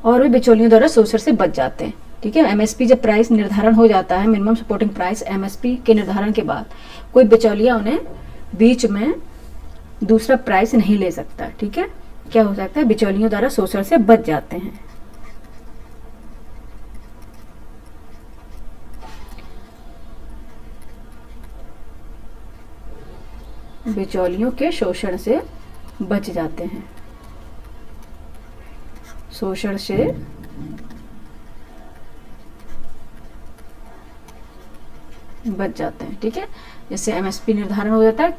और वे बिचौलियों द्वारा शोषण से बच जाते हैं, ठीक है। एमएसपी जब प्राइस निर्धारण हो जाता है, मिनिमम सपोर्टिंग प्राइस, एमएसपी के निर्धारण के बाद कोई बिचौलिया उन्हें बीच में दूसरा प्राइस नहीं ले सकता, ठीक है। क्या हो सकता है, बिचौलियों द्वारा शोषण से बच जाते हैं। बिचौलियों के शोषण से बच जाते हैं, शोषण से बच जाते हैं, ठीक है। जैसे एमएसपी निर्धारण हो जाता है।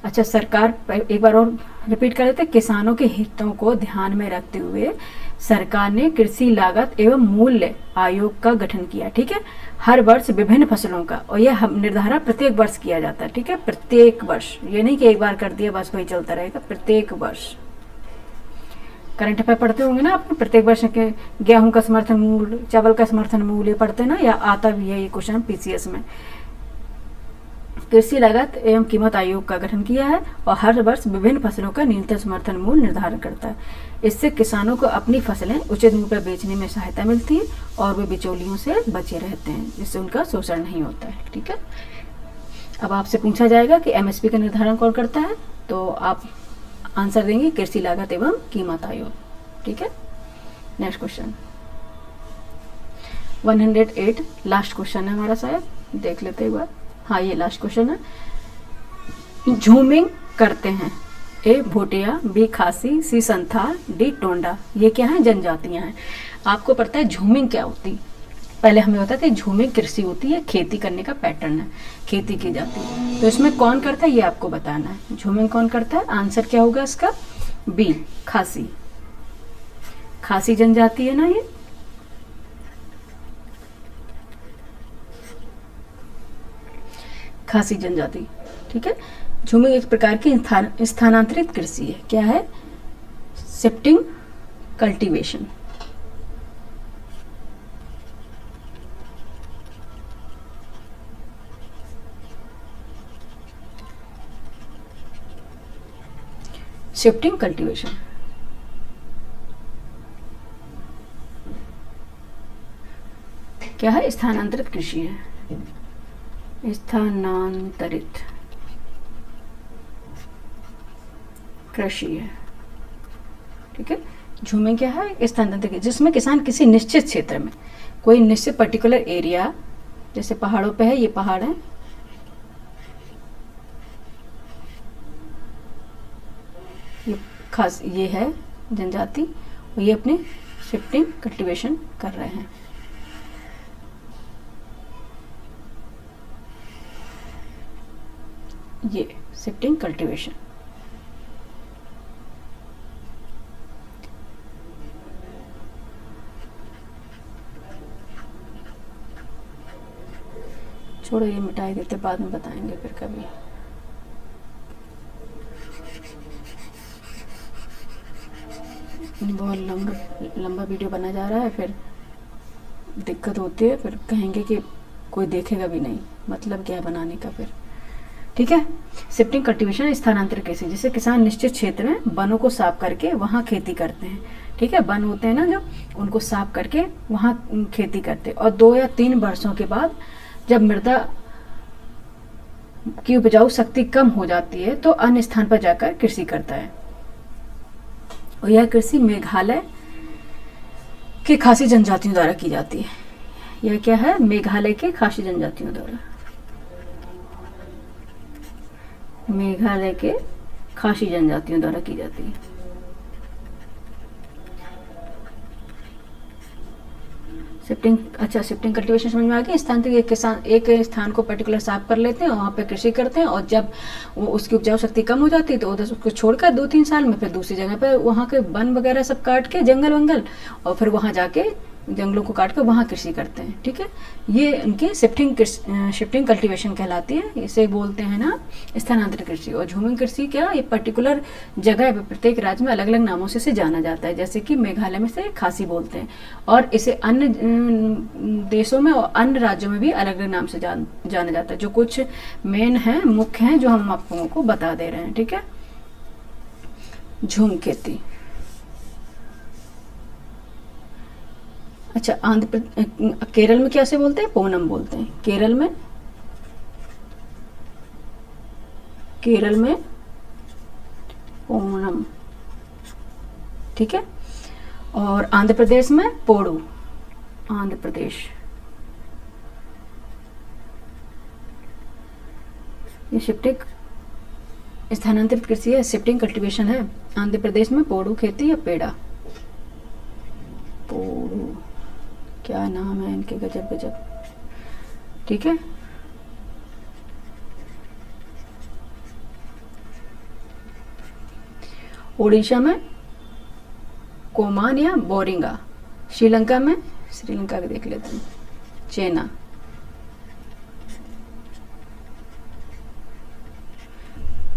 अच्छा, सरकार, एक बार और रिपीट कर देते हैं, किसानों के हितों को ध्यान में रखते हुए सरकार ने कृषि लागत एवं मूल्य आयोग का गठन किया, ठीक है। हर वर्ष विभिन्न फसलों का, और यह निर्धारण प्रत्येक वर्ष किया जाता है, ठीक है, प्रत्येक वर्ष, ये नहीं कि एक बार कर दिया बस वही चलता रहेगा, प्रत्येक वर्ष। करंट अफेयर पढ़ते होंगे ना आप, प्रत्येक वर्ष के गेहूं का समर्थन मूल्य, चावल का समर्थन मूल्य पढ़ते ना, या आता भी है ये क्वेश्चन पीसीएस में। कृषि लागत एवं कीमत आयोग का गठन किया है और हर वर्ष विभिन्न फसलों का न्यूनतम समर्थन मूल्य निर्धारण करता है। इससे किसानों को अपनी फसलें उचित मूल्य पर बेचने में सहायता मिलती है और वे बिचौलियों से बचे रहते हैं, जिससे उनका शोषण नहीं होता है। ठीक है, अब आपसे पूछा जाएगा कि एमएसपी का निर्धारण कौन करता है, तो आप आंसर देंगे कृषि लागत एवं कीमत आयोग। ठीक है, नेक्स्ट क्वेश्चन 108 लास्ट क्वेश्चन है हमारा, शायद देख लेते एक बार। हाँ, ये लास्ट क्वेश्चन है। झूमिंग करते हैं, ए भोटिया, बी खासी, सी संथाल, डी टोंडा। ये क्या है? जनजातियां हैं। आपको पता है झूमिंग क्या होती? पहले हमें होता था झूमिंग कृषि होती है, खेती करने का पैटर्न है, खेती की जाती है। तो इसमें कौन करता है ये आपको बताना है। झूमिंग कौन करता है? आंसर क्या होगा इसका? बी खासी। खासी जनजाति है ना ये। खासी जनजाति। ठीक है, झूमिंग एक प्रकार की स्थानांतरित कृषि है। क्या है? Shifting cultivation. Shifting cultivation. क्या है? स्थानांतरित कृषि है, स्थानांतरित कृषि है। ठीक है, झूमिंग क्या है? स्थानांतरित, जिसमें किसान किसी निश्चित क्षेत्र में, कोई निश्चित पर्टिकुलर एरिया, जैसे पहाड़ों पे है, ये पहाड़ है, ये खास ये है जनजाति, और ये अपने शिफ्टिंग कल्टीवेशन कर रहे हैं। ये शिफ्टिंग कल्टीवेशन। छोड़ो, ये मिटा ही देते, बाद में बताएंगे फिर कभी। बहुत लंबा वीडियो बना जा रहा है, फिर दिक्कत होती है, फिर कहेंगे कि कोई देखेगा भी नहीं, मतलब क्या है बनाने का फिर। ठीक है, शिफ्टिंग कल्टीवेशन स्थानांतरित कृषि, जिससे किसान निश्चित क्षेत्र में वनों को साफ करके वहाँ खेती करते हैं। ठीक है, वन होते हैं ना जो, उनको साफ करके वहाँ खेती करते हैं, और 2 या 3 वर्षों के बाद जब मृदा की उपजाऊ शक्ति कम हो जाती है तो अन्य स्थान पर जाकर कृषि करता है। और यह कृषि मेघालय की खासी जनजातियों द्वारा की जाती है। यह क्या है? मेघालय के खासी जनजातियों द्वारा, मेघालय के खासी जनजातियों द्वारा की जाती है। शिफ्टिंग, अच्छा शिफ्टिंग कल्टीवेशन समझ में आ गई। स्थानांतरित, एक किसान एक स्थान को पर्टिकुलर साफ कर लेते हैं और वहाँ पे कृषि करते हैं, और जब वो उसकी उपजाऊ शक्ति कम हो जाती है तो उधर उसको छोड़कर 2-3 साल में फिर दूसरी जगह पे वहाँ के वन वगैरह सब काट के, जंगल वंगल, और फिर वहाँ जाके जंगलों को काट कर वहाँ कृषि करते हैं। ठीक है, ये उनकी शिफ्टिंग कल्टीवेशन कहलाती है। इसे बोलते हैं ना स्थानांतरित कृषि। और झूमिंग कृषि क्या, ये पर्टिकुलर जगह है, प्रत्येक राज्य में अलग अलग नामों से इसे जाना जाता है। जैसे कि मेघालय में से खासी बोलते हैं, और इसे अन्य देशों में और अन्य राज्यों में भी अलग अलग नाम से जाना जाता है। जो कुछ मेन है, मुख्य हैं, जो हम आप लोगों को बता दे रहे हैं। ठीक है, झूम खेती। अच्छा, केरल में कैसे बोलते हैं? पूनम बोलते हैं केरल में पूनम। ठीक है, और आंध्र प्रदेश में पोड़ू, आंध्र प्रदेश। ये शिफ्टिंग स्थानांतरित कृषि है, शिफ्टिंग कल्टीवेशन है। आंध्र प्रदेश में पोड़ू खेती या पेड़ा, पोड़ू, क्या नाम है इनके, गजब गजब। ठीक है, उड़ीसा में कोमान या बोरिंगा। श्रीलंका में, श्रीलंका का देख लेते हैं, चेना।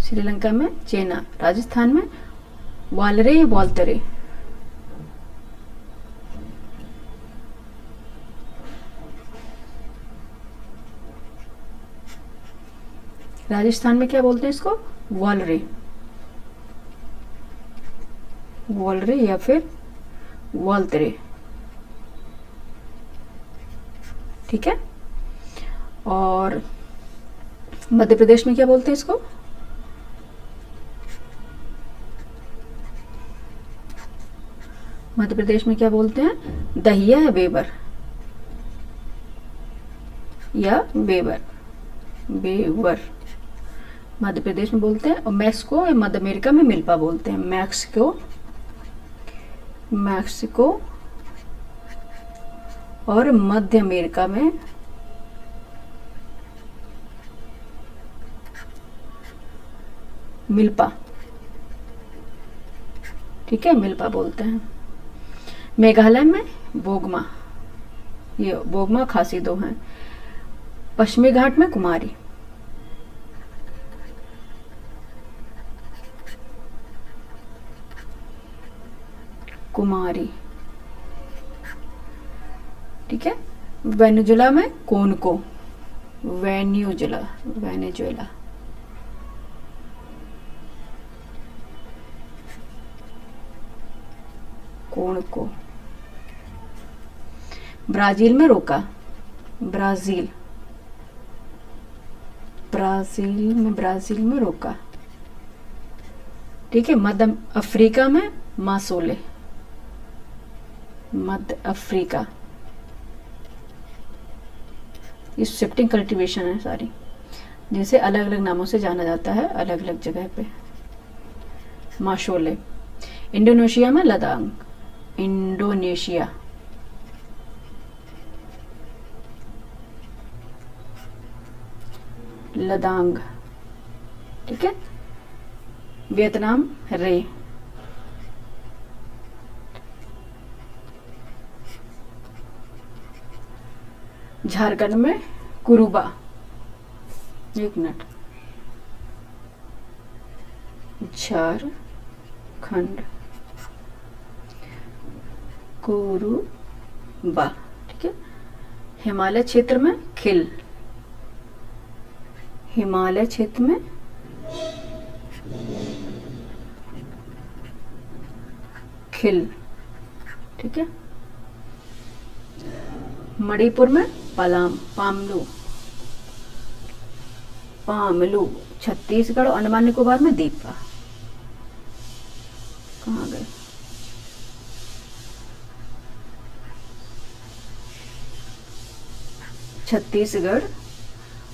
श्रीलंका में चेना। राजस्थान में वालरे वाल्तरे। राजस्थान में क्या बोलते हैं इसको? वॉलरे, वॉलरे या फिर वॉलतरे, ठीक है। और मध्य प्रदेश में क्या बोलते हैं इसको? मध्य प्रदेश में क्या बोलते हैं? दहिया या बेवर, या बेवर, बेवर मध्य प्रदेश में बोलते हैं। और मैक्सिको या मध्य अमेरिका में मिल्पा बोलते हैं। मैक्सिको, मैक्सिको और मध्य अमेरिका में मिल्पा, ठीक है, मिल्पा बोलते हैं। मेघालय में बोगमा, ये बोगमा खासी दो हैं। पश्चिमी घाट में कुमारी, कुमारी, ठीक है। वेनेजुला में कोनको, वेन्यूजुला, वेनेजुएला, कोनको। ब्राजील में रोका, ब्राजील, ब्राजील में रोका, ठीक है। मध्य अफ्रीका में मासोले, मध्य अफ्रीका। ये शिफ्टिंग कल्टीवेशन है सारी, जिसे अलग अलग नामों से जाना जाता है अलग अलग जगह पे। माशोले। इंडोनेशिया में लदांग, इंडोनेशिया, लदांग, ठीक है। वियतनाम रे, झारखंड में कुरुबा, एक मिनट, झारखंड कुरुबा, ठीक है। हिमालय क्षेत्र में खिल, हिमालय क्षेत्र में खिल, ठीक है। मणिपुर में पलाम, पामलू, पामलू। छत्तीसगढ़ और अंडमान निकोबार में दीपा। कहाँ गए? छत्तीसगढ़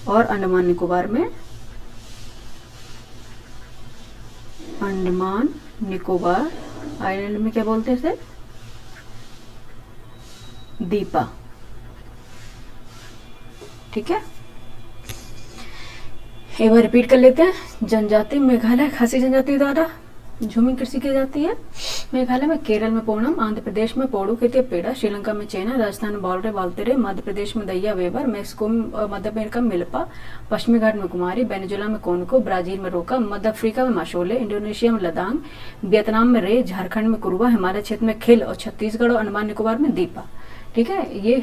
और अंडमान निकोबार में, अंडमान निकोबार आइलैंड में क्या बोलते हैं इसे? दीपा, ठीक है। एक बार रिपीट कर लेते हैं। जनजाति मेघालय खासी जनजाति द्वारा झूमिंग कृषि की जाती है। मेघालय में, केरल में पोनम, आंध्र प्रदेश में पोड़ू खेती पेड़ा, श्रीलंका में चेना, राजस्थान में बावरे बालतेरे, मध्य प्रदेश में दैया वेबर, मैक्सिको में मध्य अमेरिका में मिल्पा, पश्चिमी घाट में कुमारी, वेनेजुला में कोनको, ब्राजील में रोका, मध्य अफ्रीका में माशोले, इंडोनेशिया में लदांग, वियतनाम में रे, झारखंड में कुरुबा, हिमालय क्षेत्र में खिल और छत्तीसगढ़ और अंडमान निकोबार में दीपा, ठीक है। ये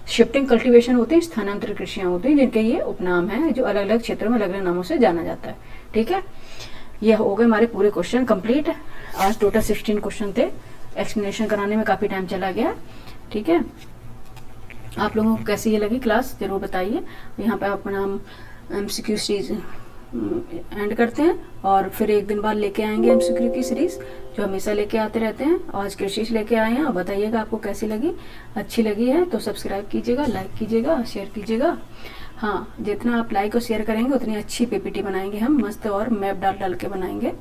शिफ्टिंग कल्टीवेशन होती है, स्थानांतरित कृषियाँ होती हैं, जिनके ये उपनाम हैं जो अलग अलग क्षेत्रों में अलग अलग नामों से जाना जाता है, ठीक है। ये हो गए हमारे पूरे क्वेश्चन कंप्लीट। आज टोटल 16 क्वेश्चन थे। एक्सप्लेनेशन कराने में काफ़ी टाइम चला गया, ठीक है। आप लोगों को कैसी ये लगी क्लास जरूर बताइए। यहाँ पे अपना MCQ सीरीज एंड करते हैं और फिर एक दिन बाद लेके आएंगे MCQ की सीरीज जो हमेशा लेके आते रहते हैं। आज कृषि लेके आए हैं और बताइएगा आपको कैसी लगी। अच्छी लगी है तो सब्सक्राइब कीजिएगा, लाइक कीजिएगा, शेयर कीजिएगा। हाँ, जितना आप लाइक और शेयर करेंगे उतनी अच्छी PPT बनाएंगे हम, मस्त, और मैप डाल डाल के बनाएंगे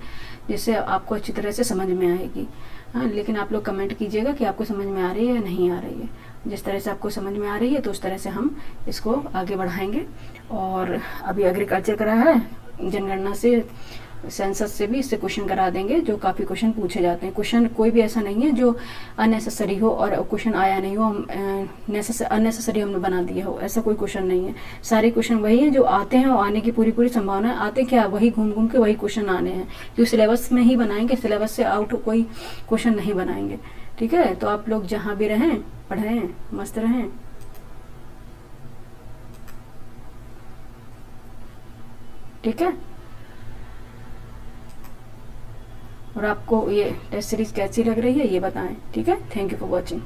जिससे आपको अच्छी तरह से समझ में आएगी। हाँ, लेकिन आप लोग कमेंट कीजिएगा कि आपको समझ में आ रही है या नहीं आ रही है। जिस तरह से आपको समझ में आ रही है तो उस तरह से हम इसको आगे बढ़ाएंगे। और अभी एग्रीकल्चर करा है, जनगणना से, सेंसस से भी इससे क्वेश्चन करा देंगे जो काफ़ी क्वेश्चन पूछे जाते हैं। क्वेश्चन कोई भी ऐसा नहीं है जो अननेसेसरी हो और क्वेश्चन आया नहीं हो, हम अननेसेसरी हमने बना दिया हो, ऐसा कोई क्वेश्चन नहीं है। सारे क्वेश्चन वही हैं जो आते हैं और आने की पूरी पूरी संभावना है। आते क्या, वही घूम घूम के वही क्वेश्चन आने हैं जो सिलेबस में ही बनाएंगे, सिलेबस से आउट कोई क्वेश्चन नहीं बनाएंगे, ठीक है। तो आप लोग जहाँ भी रहें पढ़ें, मस्त रहें। ठीक है। और आपको ये टेस्ट सीरीज कैसी लग रही है ये बताएं, ठीक है। Thank you for watching.